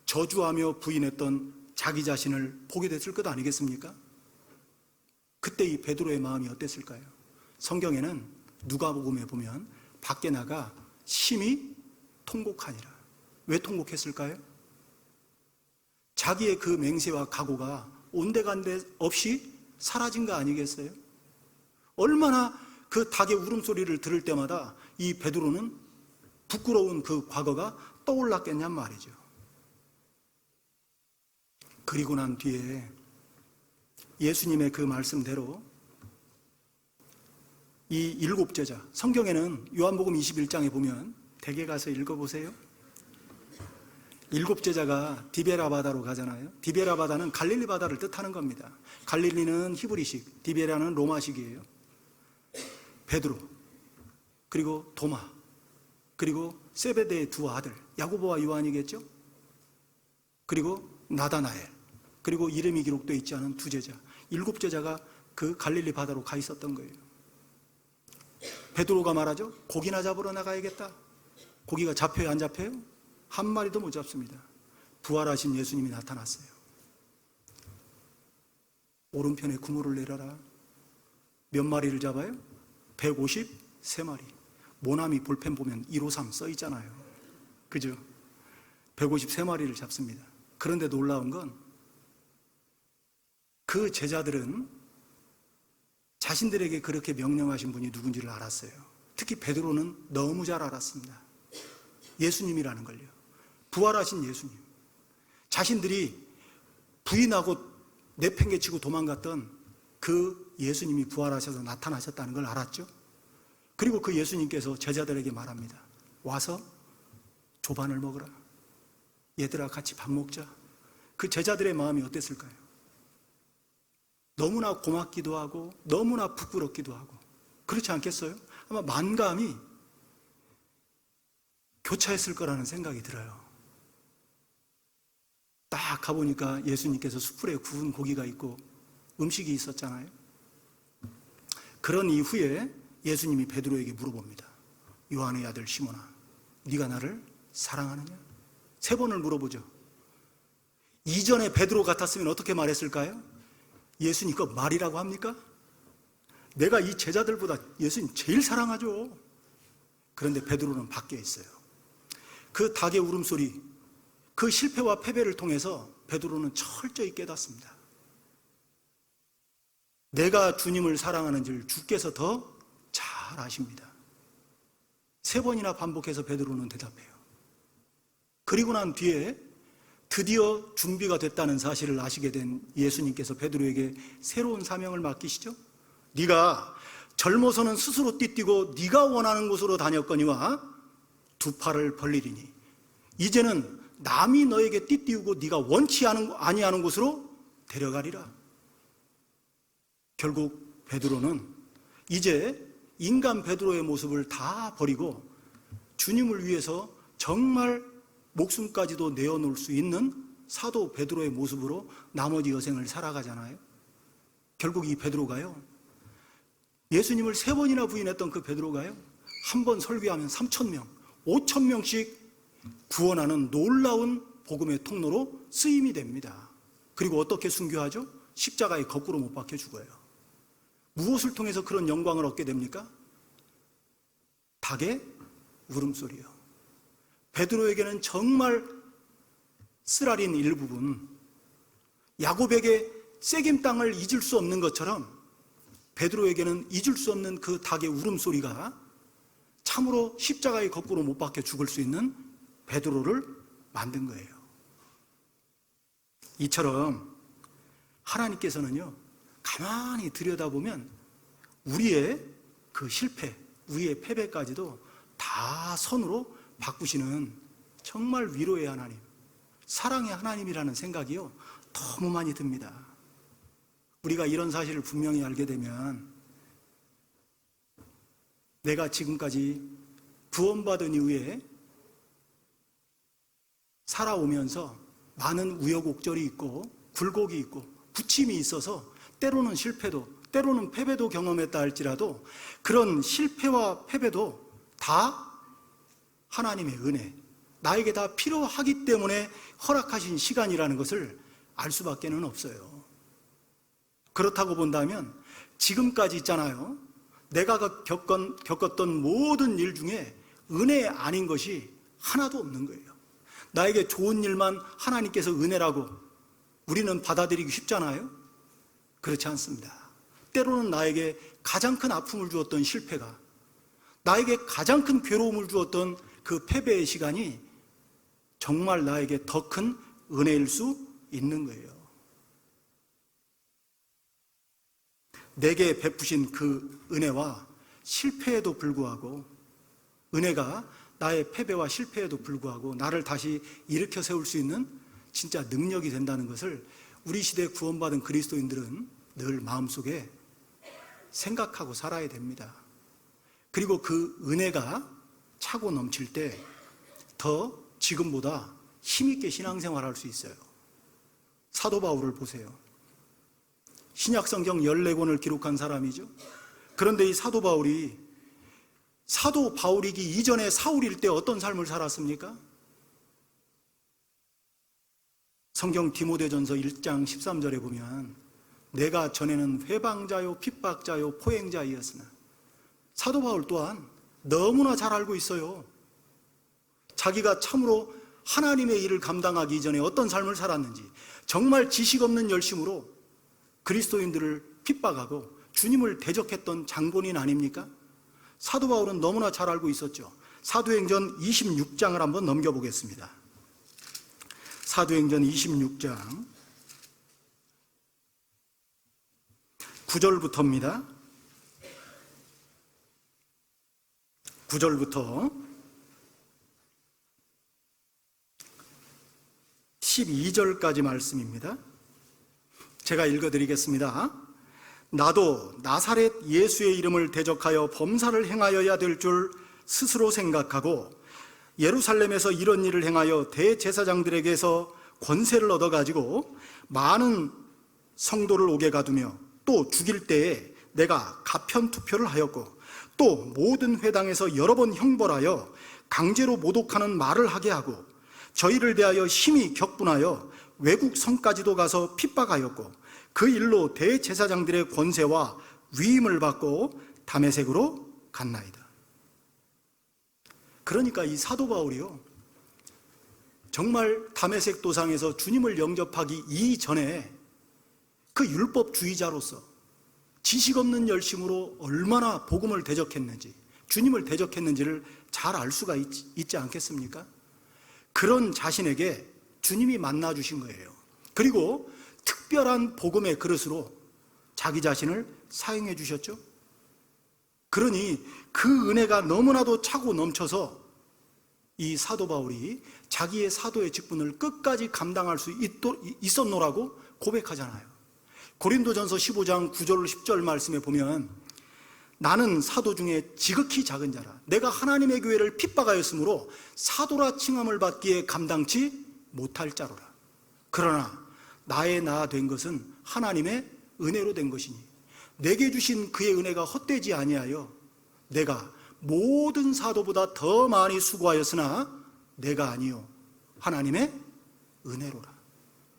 저주하며 부인했던 자기 자신을 보게 됐을 것 아니겠습니까? 그때 이 베드로의 마음이 어땠을까요? 성경에는 누가복음에 보면 밖에 나가 심히 통곡하니라. 왜 통곡했을까요? 자기의 그 맹세와 각오가 온데간데 없이 사라진 거 아니겠어요? 얼마나 그 닭의 울음소리를 들을 때마다 이 베드로는 부끄러운 그 과거가 떠올랐겠냔 말이죠. 그리고 난 뒤에 예수님의 그 말씀대로 이 7 제자, 성경에는 요한복음 21장에 보면 댁에 가서 읽어보세요. 7 제자가 디베라 바다로 가잖아요. 디베라 바다는 갈릴리 바다를 뜻하는 겁니다. 갈릴리는 히브리식, 디베라는 로마식이에요. 베드로, 그리고 도마, 그리고 세베대의 2 아들 야고보와 요한이겠죠. 그리고 나다나엘, 그리고 이름이 기록되어 있지 않은 2 제자, 7 제자가 그 갈릴리 바다로 가 있었던 거예요. 베드로가 말하죠. 고기나 잡으러 나가야겠다. 고기가 잡혀요, 안 잡혀요? 한 마리도 못 잡습니다. 부활하신 예수님이 나타났어요. 오른편에 그물을 내려라. 몇 마리를 잡아요? 153마리. 모나미 볼펜 보면 153 써 있잖아요. 그죠? 153마리를 잡습니다. 그런데 놀라운 건 그 제자들은 자신들에게 그렇게 명령하신 분이 누군지를 알았어요. 특히 베드로는 너무 잘 알았습니다. 예수님이라는 걸요. 부활하신 예수님. 자신들이 부인하고 내팽개치고 도망갔던 그 예수님이 부활하셔서 나타나셨다는 걸 알았죠. 그리고 그 예수님께서 제자들에게 말합니다. 와서 조반을 먹으라. 얘들아 같이 밥 먹자. 그 제자들의 마음이 어땠을까요? 너무나 고맙기도 하고 너무나 부끄럽기도 하고 그렇지 않겠어요? 아마 만감이 교차했을 거라는 생각이 들어요. 딱 가보니까 예수님께서 숯불에 구운 고기가 있고 음식이 있었잖아요. 그런 이후에 예수님이 베드로에게 물어봅니다. 요한의 아들 시몬아, 네가 나를 사랑하느냐? 3번을 물어보죠. 이전에 베드로 같았으면 어떻게 말했을까요? 예수님 그 말이라고 합니까? 내가 이 제자들보다 예수님 제일 사랑하죠. 그런데 베드로는 밖에 있어요. 그 닭의 울음소리, 그 실패와 패배를 통해서 베드로는 철저히 깨닫습니다. 내가 주님을 사랑하는 줄 주께서 더 잘 아십니다. 3번이나 반복해서 베드로는 대답해요. 그리고 난 뒤에 드디어 준비가 됐다는 사실을 아시게 된 예수님께서 베드로에게 새로운 사명을 맡기시죠. 네가 젊어서는 스스로 띠뛰고 네가 원하는 곳으로 다녔거니와 2 팔을 벌리리니 이제는 남이 너에게 띠띠우고 네가 원치 아니하는 곳으로 데려가리라. 결국 베드로는 이제 인간 베드로의 모습을 다 버리고 주님을 위해서 정말 목숨까지도 내어놓을 수 있는 사도 베드로의 모습으로 나머지 여생을 살아가잖아요. 결국 이 베드로가요, 예수님을 3번이나 부인했던 그 베드로가요, 한 번 설교하면 3,000명, 5,000명씩 구원하는 놀라운 복음의 통로로 쓰임이 됩니다. 그리고 어떻게 순교하죠? 십자가에 거꾸로 못 박혀 죽어요. 무엇을 통해서 그런 영광을 얻게 됩니까? 닭의 울음소리요. 베드로에게는 정말 쓰라린 일부분, 야곱에게 세겜 땅을 잊을 수 없는 것처럼 베드로에게는 잊을 수 없는 그 닭의 울음소리가 참으로 십자가에 거꾸로 못 박혀 죽을 수 있는 베드로를 만든 거예요. 이처럼 하나님께서는요, 가만히 들여다보면 우리의 그 실패, 우리의 패배까지도 다 선으로 바꾸시는 정말 위로의 하나님, 사랑의 하나님이라는 생각이요, 너무 많이 듭니다. 우리가 이런 사실을 분명히 알게 되면 내가 지금까지 구원받은 이후에 살아오면서 많은 우여곡절이 있고 굴곡이 있고 부침이 있어서 때로는 실패도 때로는 패배도 경험했다 할지라도 그런 실패와 패배도 다 하나님의 은혜, 나에게 다 필요하기 때문에 허락하신 시간이라는 것을 알 수밖에는 없어요. 그렇다고 본다면 지금까지 있잖아요, 내가 겪었던 모든 일 중에 은혜 아닌 것이 하나도 없는 거예요. 나에게 좋은 일만 하나님께서 은혜라고 우리는 받아들이기 쉽잖아요. 그렇지 않습니다. 때로는 나에게 가장 큰 아픔을 주었던 실패가, 나에게 가장 큰 괴로움을 주었던 그 패배의 시간이 정말 나에게 더 큰 은혜일 수 있는 거예요. 내게 베푸신 그 은혜와 실패에도 불구하고, 은혜가 나의 패배와 실패에도 불구하고 나를 다시 일으켜 세울 수 있는 진짜 능력이 된다는 것을 우리 시대에 구원받은 그리스도인들은 늘 마음속에 생각하고 살아야 됩니다. 그리고 그 은혜가 차고 넘칠 때 더 지금보다 힘있게 신앙생활할 수 있어요. 사도 바울을 보세요. 신약성경 14권을 기록한 사람이죠. 그런데 이 사도 바울이 사도 바울이기 이전에 사울일 때 어떤 삶을 살았습니까? 성경 디모데전서 1장 13절에 보면 내가 전에는 회방자요 핍박자요 포행자이었으나, 사도 바울 또한 너무나 잘 알고 있어요. 자기가 참으로 하나님의 일을 감당하기 이전에 어떤 삶을 살았는지, 정말 지식 없는 열심으로 그리스도인들을 핍박하고 주님을 대적했던 장본인 아닙니까? 사도 바울은 너무나 잘 알고 있었죠. 사도행전 26장을 한번 넘겨보겠습니다. 사도행전 26장 9절부터입니다. 9절부터 12절까지 말씀입니다. 제가 읽어드리겠습니다. 나도 나사렛 예수의 이름을 대적하여 범사를 행하여야 될 줄 스스로 생각하고 예루살렘에서 이런 일을 행하여 대제사장들에게서 권세를 얻어가지고 많은 성도를 오게 가두며 또 죽일 때에 내가 가편투표를 하였고 또 모든 회당에서 여러 번 형벌하여 강제로 모독하는 말을 하게 하고 저희를 대하여 심히 격분하여 외국 성까지도 가서 핍박하였고 그 일로 대제사장들의 권세와 위임을 받고 다메섹으로 갔나이다. 그러니까 이 사도 바울이요, 정말 다메섹 도상에서 주님을 영접하기 이전에 그 율법주의자로서 지식 없는 열심으로 얼마나 복음을 대적했는지, 주님을 대적했는지를 잘 알 수가 있지 않겠습니까? 그런 자신에게 주님이 만나 주신 거예요. 그리고 특별한 복음의 그릇으로 자기 자신을 사용해 주셨죠. 그러니 그 은혜가 너무나도 차고 넘쳐서 이 사도 바울이 자기의 사도의 직분을 끝까지 감당할 수 있었노라고 고백하잖아요. 고린도전서 15장 9절 10절 말씀에 보면 나는 사도 중에 지극히 작은 자라 내가 하나님의 교회를 핍박하였으므로 사도라 칭함을 받기에 감당치 못할 자로라. 그러나 나의 나 된 것은 하나님의 은혜로 된 것이니 내게 주신 그의 은혜가 헛되지 아니하여 내가 모든 사도보다 더 많이 수고하였으나 내가 아니요 하나님의 은혜로라.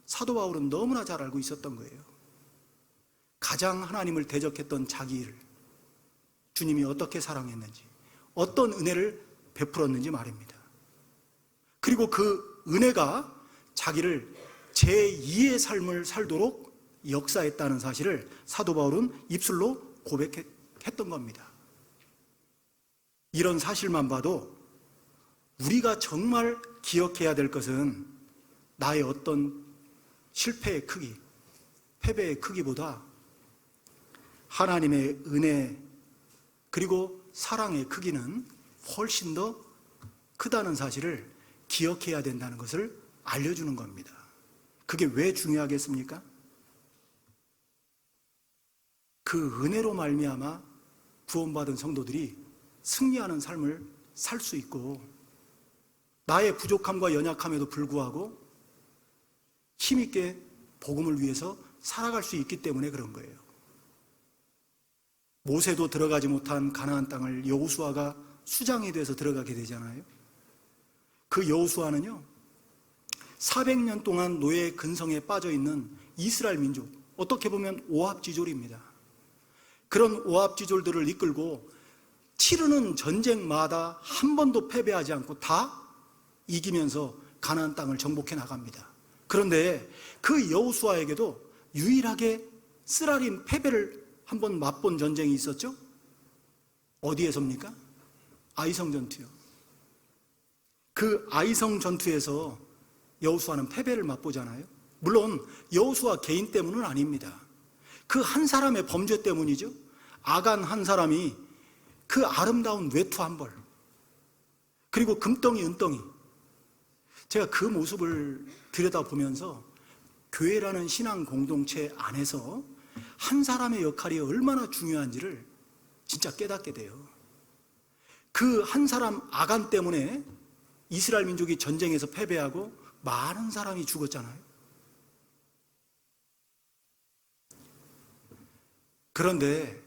사도 바울은 너무나 잘 알고 있었던 거예요. 가장 하나님을 대적했던 자기를 주님이 어떻게 사랑했는지, 어떤 은혜를 베풀었는지 말입니다. 그리고 그 은혜가 자기를 제2의 삶을 살도록 역사했다는 사실을 사도 바울은 입술로 고백했던 겁니다. 이런 사실만 봐도 우리가 정말 기억해야 될 것은 나의 어떤 실패의 크기, 패배의 크기보다 하나님의 은혜 그리고 사랑의 크기는 훨씬 더 크다는 사실을 기억해야 된다는 것을 알려주는 겁니다. 그게 왜 중요하겠습니까? 그 은혜로 말미암아 구원받은 성도들이 승리하는 삶을 살 수 있고, 나의 부족함과 연약함에도 불구하고 힘있게 복음을 위해서 살아갈 수 있기 때문에 그런 거예요. 모세도 들어가지 못한 가나안 땅을 여호수아가 수장이 돼서 들어가게 되잖아요. 그 여호수아는요, 400년 동안 노예 근성에 빠져 있는 이스라엘 민족, 어떻게 보면 오합지졸입니다. 그런 오합지졸들을 이끌고 치르는 전쟁마다 한 번도 패배하지 않고 다 이기면서 가나안 땅을 정복해 나갑니다. 그런데 그 여호수아에게도 유일하게 쓰라린 패배를 한번 맛본 전쟁이 있었죠? 어디에서입니까? 아이성 전투요. 그 아이성 전투에서 여호수아는 패배를 맛보잖아요. 물론 여호수아 개인 때문은 아닙니다. 그 한 사람의 범죄 때문이죠. 아간 한 사람이 그 아름다운 외투 한 벌, 그리고 금덩이 은덩이, 제가 그 모습을 들여다보면서 교회라는 신앙 공동체 안에서 한 사람의 역할이 얼마나 중요한지를 진짜 깨닫게 돼요. 그 한 사람 아간 때문에 이스라엘 민족이 전쟁에서 패배하고 많은 사람이 죽었잖아요. 그런데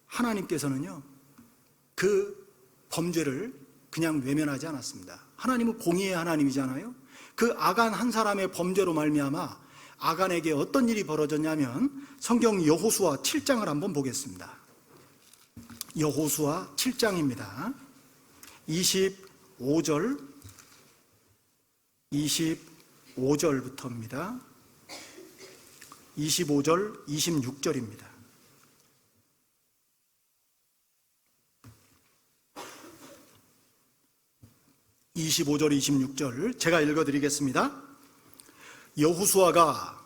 하나님께서는요, 그 범죄를 그냥 외면하지 않았습니다. 하나님은 공의의 하나님이잖아요. 그 아간 한 사람의 범죄로 말미암아 아간에게 어떤 일이 벌어졌냐면, 성경 여호수아 7장을 한번 보겠습니다. 여호수아 7장입니다. 25절부터입니다. 25절, 26절입니다. 25절, 26절 제가 읽어드리겠습니다. 여호수아가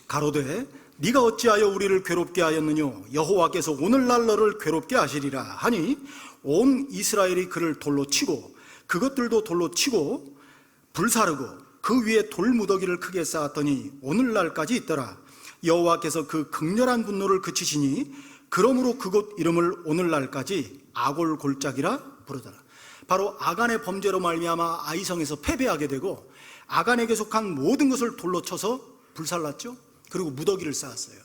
가로되 네가 어찌하여 우리를 괴롭게 하였느뇨? 여호와께서 오늘날 너를 괴롭게 하시리라 하니 온 이스라엘이 그를 돌로 치고 그것들도 돌로 치고 불사르고 그 위에 돌무더기를 크게 쌓았더니 오늘날까지 있더라. 여호와께서 그 극렬한 분노를 그치시니 그러므로 그곳 이름을 오늘날까지 아골 골짜기라 부르더라. 바로 아간의 범죄로 말미암아 아이성에서 패배하게 되고 아간에게 속한 모든 것을 돌로 쳐서 불살랐죠. 그리고 무더기를 쌓았어요.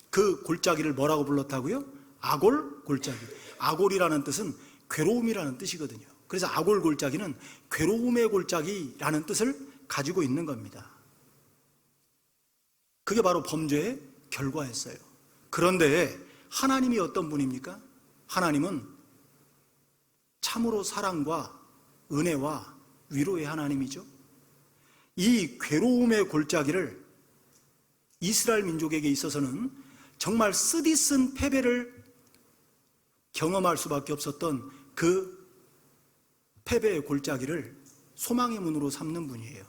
그 골짜기를 뭐라고 불렀다고요? 아골 골짜기. 아골이라는 뜻은 괴로움이라는 뜻이거든요. 그래서 아골 골짜기는 괴로움의 골짜기라는 뜻을 가지고 있는 겁니다. 그게 바로 범죄의 결과였어요. 그런데 하나님이 어떤 분입니까? 하나님은 참으로 사랑과 은혜와 위로의 하나님이죠. 이 괴로움의 골짜기를 이스라엘 민족에게 있어서는 정말 쓰디쓴 패배를 경험할 수밖에 없었던 그 패배의 골짜기를 소망의 문으로 삼는 분이에요.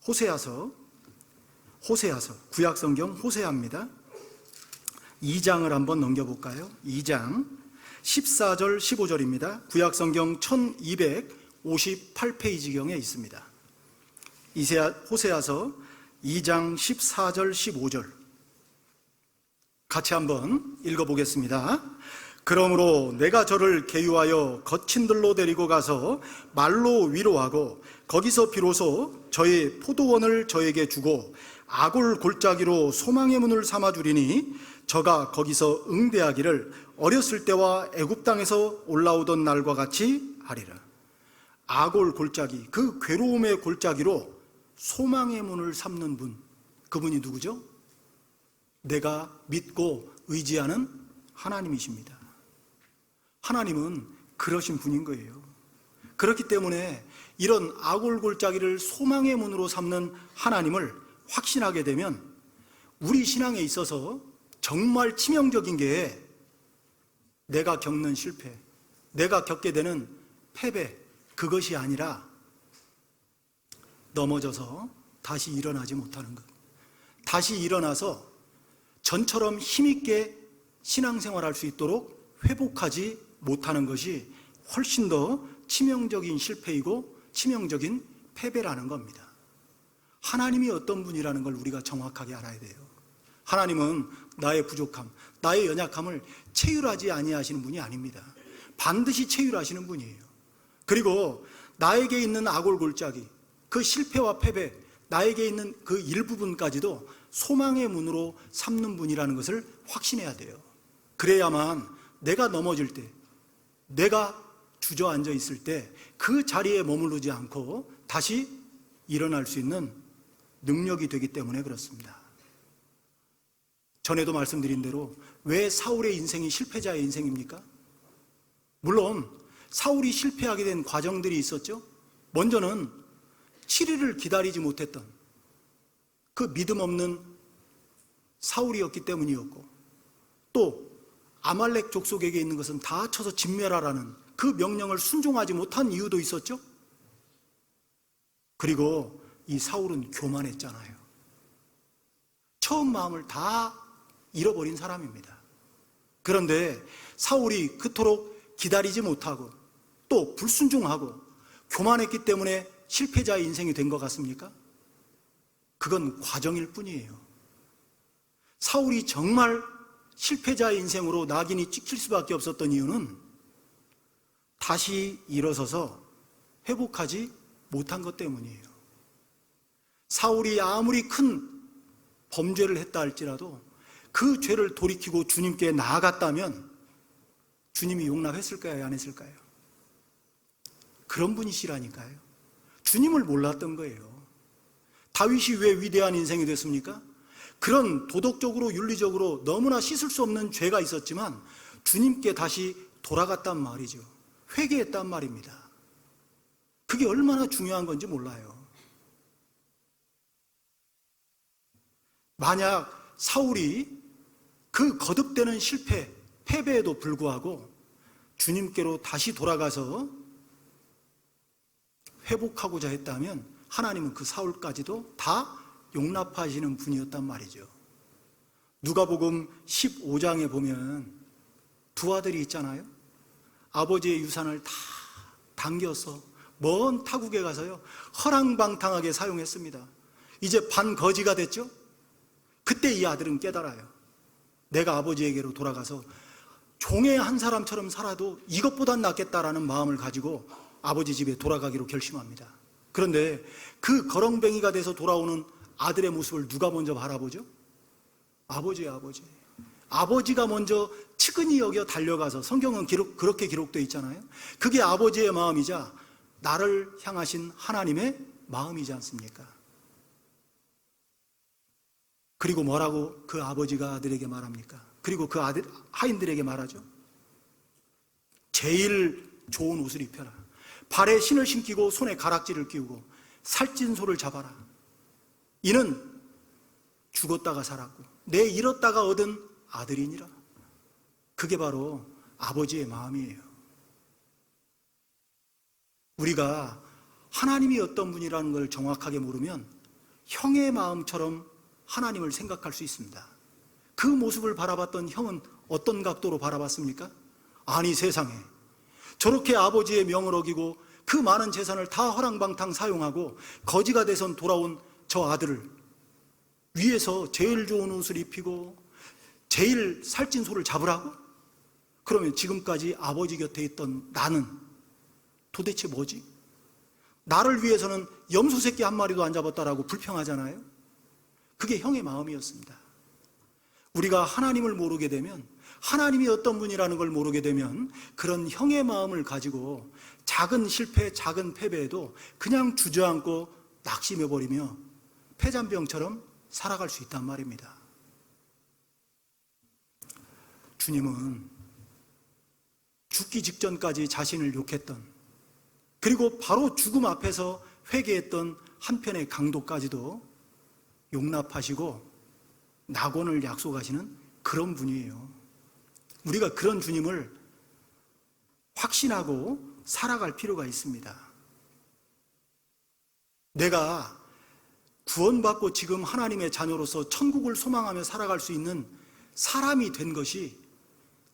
호세아서 구약성경 호세아입니다. 2장을 한번 넘겨볼까요? 2장 14절 15절입니다. 구약성경 1258페이지경에 있습니다. 호세아서 2장 14절 15절 같이 한번 읽어보겠습니다. 그러므로 내가 저를 계유하여 거친 들로 데리고 가서 말로 위로하고 거기서 비로소 저의 포도원을 저에게 주고 아골 골짜기로 소망의 문을 삼아주리니 저가 거기서 응대하기를 어렸을 때와 애굽 땅에서 올라오던 날과 같이 하리라. 아골 골짜기, 그 괴로움의 골짜기로 소망의 문을 삼는 분, 그분이 누구죠? 내가 믿고 의지하는 하나님이십니다. 하나님은 그러신 분인 거예요. 그렇기 때문에 이런 아골 골짜기를 소망의 문으로 삼는 하나님을 확신하게 되면 우리 신앙에 있어서 정말 치명적인 게 내가 겪는 실패, 내가 겪게 되는 패배, 그것이 아니라 넘어져서 다시 일어나지 못하는 것. 다시 일어나서 전처럼 힘있게 신앙생활할 수 있도록 회복하지 못하는 것이 훨씬 더 치명적인 실패이고 치명적인 패배라는 겁니다. 하나님이 어떤 분이라는 걸 우리가 정확하게 알아야 돼요. 하나님은 나의 부족함, 나의 연약함을 체휼하지 아니하시는 분이 아닙니다. 반드시 체휼하시는 분이에요. 그리고 나에게 있는 악골골짜기, 그 실패와 패배, 나에게 있는 그 일부분까지도 소망의 문으로 삼는 분이라는 것을 확신해야 돼요. 그래야만 내가 넘어질 때, 내가 주저앉아 있을 때 그 자리에 머무르지 않고 다시 일어날 수 있는 능력이 되기 때문에 그렇습니다. 전에도 말씀드린 대로 왜 사울의 인생이 실패자의 인생입니까? 물론 사울이 실패하게 된 과정들이 있었죠. 먼저는 7일을 기다리지 못했던 그 믿음 없는 사울이었기 때문이었고, 또 아말렉 족속에게 있는 것은 다 쳐서 진멸하라는 그 명령을 순종하지 못한 이유도 있었죠. 그리고 이 사울은 교만했잖아요. 처음 마음을 다 잃어버린 사람입니다. 그런데 사울이 그토록 기다리지 못하고 또 불순종하고 교만했기 때문에 실패자의 인생이 된 것 같습니까? 그건 과정일 뿐이에요. 사울이 정말 실패자의 인생으로 낙인이 찍힐 수밖에 없었던 이유는 다시 일어서서 회복하지 못한 것 때문이에요. 사울이 아무리 큰 범죄를 했다 할지라도 그 죄를 돌이키고 주님께 나아갔다면 주님이 용납했을까요? 안 했을까요? 그런 분이시라니까요. 주님을 몰랐던 거예요. 다윗이 왜 위대한 인생이 됐습니까? 그런 도덕적으로 윤리적으로 너무나 씻을 수 없는 죄가 있었지만 주님께 다시 돌아갔단 말이죠. 회개했단 말입니다. 그게 얼마나 중요한 건지 몰라요. 만약 사울이 그 거듭되는 실패, 패배에도 불구하고 주님께로 다시 돌아가서 회복하고자 했다면 하나님은 그 사울까지도 다 용납하시는 분이었단 말이죠. 누가복음 15장에 보면 두 아들이 있잖아요. 아버지의 유산을 다 당겨서 먼 타국에 가서요 허랑방탕하게 사용했습니다. 이제 반거지가 됐죠. 그때 이 아들은 깨달아요. 내가 아버지에게로 돌아가서 종의 한 사람처럼 살아도 이것보단 낫겠다라는 마음을 가지고 아버지 집에 돌아가기로 결심합니다. 그런데 그 거렁뱅이가 돼서 돌아오는 아들의 모습을 누가 먼저 바라보죠? 아버지예요, 아버지. 아버지가 먼저 측은히 여겨 달려가서, 성경은 그렇게 기록되어 있잖아요. 그게 아버지의 마음이자 나를 향하신 하나님의 마음이지 않습니까? 그리고 뭐라고 그 아버지가 아들에게 말합니까? 그리고 그 아들 하인들에게 말하죠. 제일 좋은 옷을 입혀라. 발에 신을 신기고 손에 가락지를 끼우고 살찐 소를 잡아라. 이는 죽었다가 살았고 내 잃었다가 얻은 아들이니라. 그게 바로 아버지의 마음이에요. 우리가 하나님이 어떤 분이라는 걸 정확하게 모르면 형의 마음처럼 하나님을 생각할 수 있습니다. 그 모습을 바라봤던 형은 어떤 각도로 바라봤습니까? 아니 세상에 저렇게 아버지의 명을 어기고 그 많은 재산을 다 허랑방탕 사용하고 거지가 돼선 돌아온 저 아들을 위에서 제일 좋은 옷을 입히고 제일 살찐 소를 잡으라고? 그러면 지금까지 아버지 곁에 있던 나는 도대체 뭐지? 나를 위해서는 염소 새끼 한 마리도 안 잡았다라고 불평하잖아요. 그게 형의 마음이었습니다. 우리가 하나님을 모르게 되면, 하나님이 어떤 분이라는 걸 모르게 되면 그런 형의 마음을 가지고 작은 실패, 작은 패배에도 그냥 주저앉고 낙심해버리며 폐잔병처럼 살아갈 수 있단 말입니다. 주님은 죽기 직전까지 자신을 욕했던, 그리고 바로 죽음 앞에서 회개했던 한편의 강도까지도 용납하시고 낙원을 약속하시는 그런 분이에요. 우리가 그런 주님을 확신하고 살아갈 필요가 있습니다. 내가 구원받고 지금 하나님의 자녀로서 천국을 소망하며 살아갈 수 있는 사람이 된 것이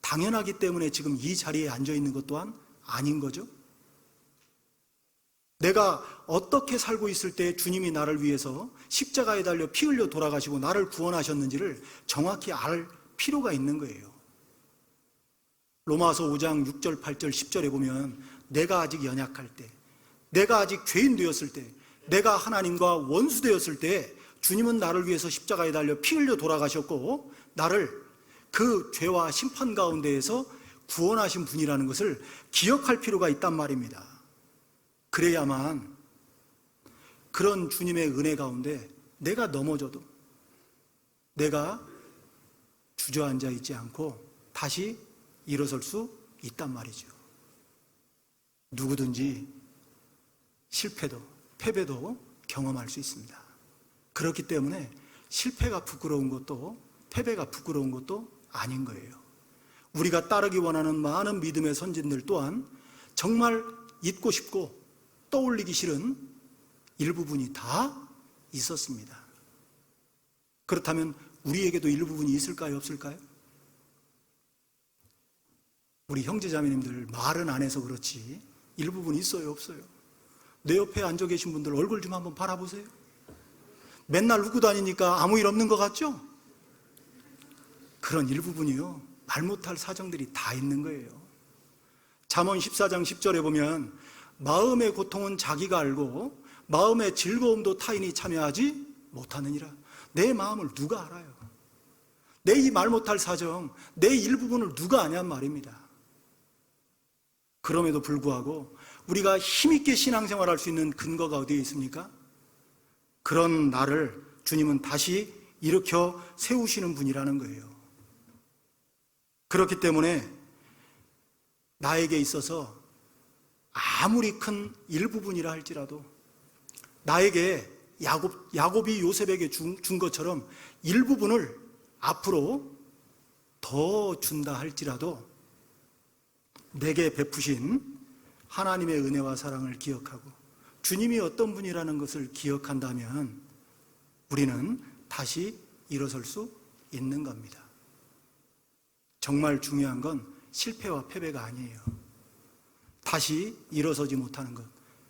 당연하기 때문에 지금 이 자리에 앉아 있는 것 또한 아닌 거죠. 내가 어떻게 살고 있을 때 주님이 나를 위해서 십자가에 달려 피 흘려 돌아가시고 나를 구원하셨는지를 정확히 알 필요가 있는 거예요. 로마서 5장 6절, 8절, 10절에 보면 내가 아직 연약할 때, 내가 아직 죄인 되었을 때, 내가 하나님과 원수 되었을 때 주님은 나를 위해서 십자가에 달려 피 흘려 돌아가셨고 나를 그 죄와 심판 가운데에서 구원하신 분이라는 것을 기억할 필요가 있단 말입니다. 그래야만 그런 주님의 은혜 가운데 내가 넘어져도 내가 주저앉아 있지 않고 다시 일어설 수 있단 말이죠. 누구든지 실패도 패배도 경험할 수 있습니다. 그렇기 때문에 실패가 부끄러운 것도 패배가 부끄러운 것도 아닌 거예요. 우리가 따르기 원하는 많은 믿음의 선진들 또한 정말 잊고 싶고 떠올리기 싫은 일부분이 다 있었습니다. 그렇다면 우리에게도 일부분이 있을까요, 없을까요? 우리 형제자매님들 말은 안 해서 그렇지 일부분 있어요, 없어요? 내 옆에 앉아 계신 분들 얼굴 좀 한번 바라보세요. 맨날 웃고 다니니까 아무 일 없는 것 같죠? 그런 일부분이요, 말 못할 사정들이 다 있는 거예요. 잠언 14장 10절에 보면 마음의 고통은 자기가 알고 마음의 즐거움도 타인이 참여하지 못하느니라. 내 마음을 누가 알아요? 내 이 말 못할 사정, 내 일부분을 누가 아냔 말입니다. 그럼에도 불구하고 우리가 힘있게 신앙생활할 수 있는 근거가 어디에 있습니까? 그런 나를 주님은 다시 일으켜 세우시는 분이라는 거예요. 그렇기 때문에 나에게 있어서 아무리 큰 일부분이라 할지라도 나에게 야곱이 요셉에게 준 것처럼 일부분을 앞으로 더 준다 할지라도 내게 베푸신 하나님의 은혜와 사랑을 기억하고 주님이 어떤 분이라는 것을 기억한다면 우리는 다시 일어설 수 있는 겁니다. 정말 중요한 건 실패와 패배가 아니에요. 다시 일어서지 못하는 것,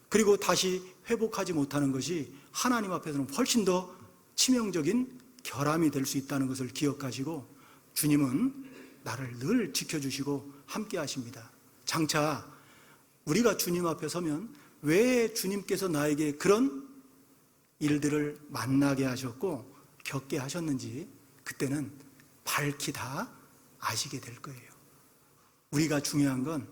그리고 다시 회복하지 못하는 것이 하나님 앞에서는 훨씬 더 치명적인 결함이 될 수 있다는 것을 기억하시고 주님은 나를 늘 지켜주시고 함께 하십니다. 장차 우리가 주님 앞에 서면 왜 주님께서 나에게 그런 일들을 만나게 하셨고 겪게 하셨는지 그때는 밝히 다 아시게 될 거예요. 우리가 중요한 건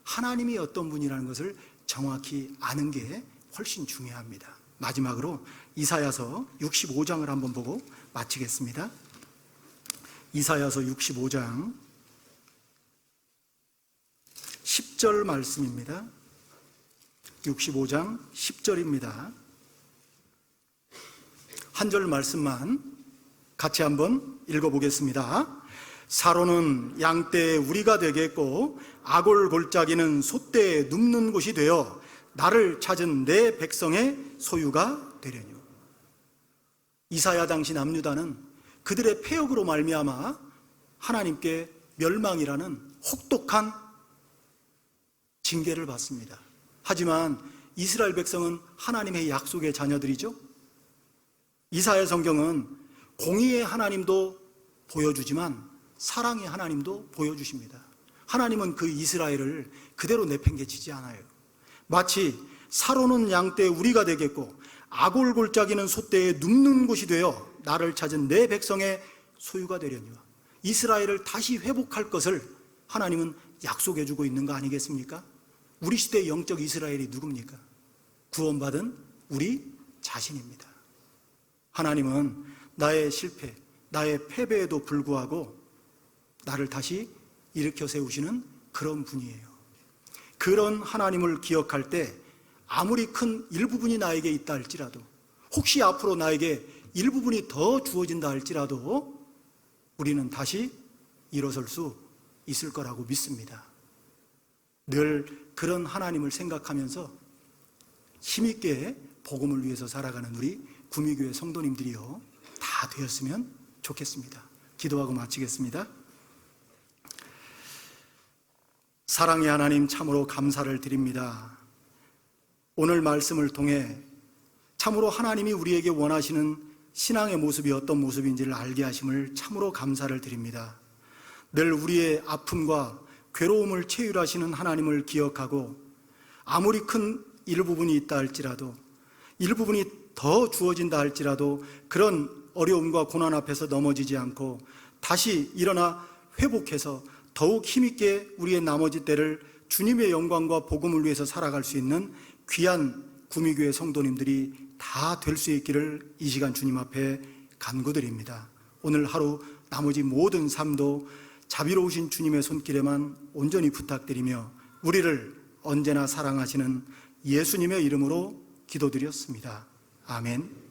하나님이 어떤 분이라는 것을 정확히 아는 게 훨씬 중요합니다. 마지막으로 이사야서 65장을 한번 보고 마치겠습니다. 이사야서 65장 10절 말씀입니다. 65장 10절입니다. 한 절 말씀만 같이 한번 읽어보겠습니다. 사로는 양떼의 우리가 되겠고 아골 골짜기는 솥대에 눕는 곳이 되어 나를 찾은 내 백성의 소유가 되려니와. 이사야 당시 남유다는 그들의 패역으로 말미암아 하나님께 멸망이라는 혹독한 징계를 받습니다. 하지만 이스라엘 백성은 하나님의 약속의 자녀들이죠. 이사야 성경은 공의의 하나님도 보여주지만 사랑의 하나님도 보여주십니다. 하나님은 그 이스라엘을 그대로 내팽개치지 않아요. 마치 사로는 양떼 우리가 되겠고 아골 골짜기는 솥대에 눕는 곳이 되어 나를 찾은 내 백성의 소유가 되려니와. 이스라엘을 다시 회복할 것을 하나님은 약속해 주고 있는 거 아니겠습니까? 우리 시대의 영적 이스라엘이 누굽니까? 구원받은 우리 자신입니다. 하나님은 나의 실패, 나의 패배에도 불구하고 나를 다시 일으켜 세우시는 그런 분이에요. 그런 하나님을 기억할 때 아무리 큰 일부분이 나에게 있다 할지라도, 혹시 앞으로 나에게 일부분이 더 주어진다 할지라도 우리는 다시 일어설 수 있을 거라고 믿습니다. 늘 그런 하나님을 생각하면서 힘있게 복음을 위해서 살아가는 우리 구미교회 성도님들이요 다 되었으면 좋겠습니다. 기도하고 마치겠습니다. 사랑의 하나님, 참으로 감사를 드립니다. 오늘 말씀을 통해 참으로 하나님이 우리에게 원하시는 신앙의 모습이 어떤 모습인지를 알게 하심을 참으로 감사를 드립니다. 늘 우리의 아픔과 괴로움을 채율하시는 하나님을 기억하고 아무리 큰 일부분이 있다 할지라도 일부분이 더 주어진다 할지라도 그런 어려움과 고난 앞에서 넘어지지 않고 다시 일어나 회복해서 더욱 힘있게 우리의 나머지 때를 주님의 영광과 복음을 위해서 살아갈 수 있는 귀한 구미교회 성도님들이 다 될 수 있기를 이 시간 주님 앞에 간구드립니다. 오늘 하루 나머지 모든 삶도 자비로우신 주님의 손길에만 온전히 부탁드리며 우리를 언제나 사랑하시는 예수님의 이름으로 기도드렸습니다. 아멘.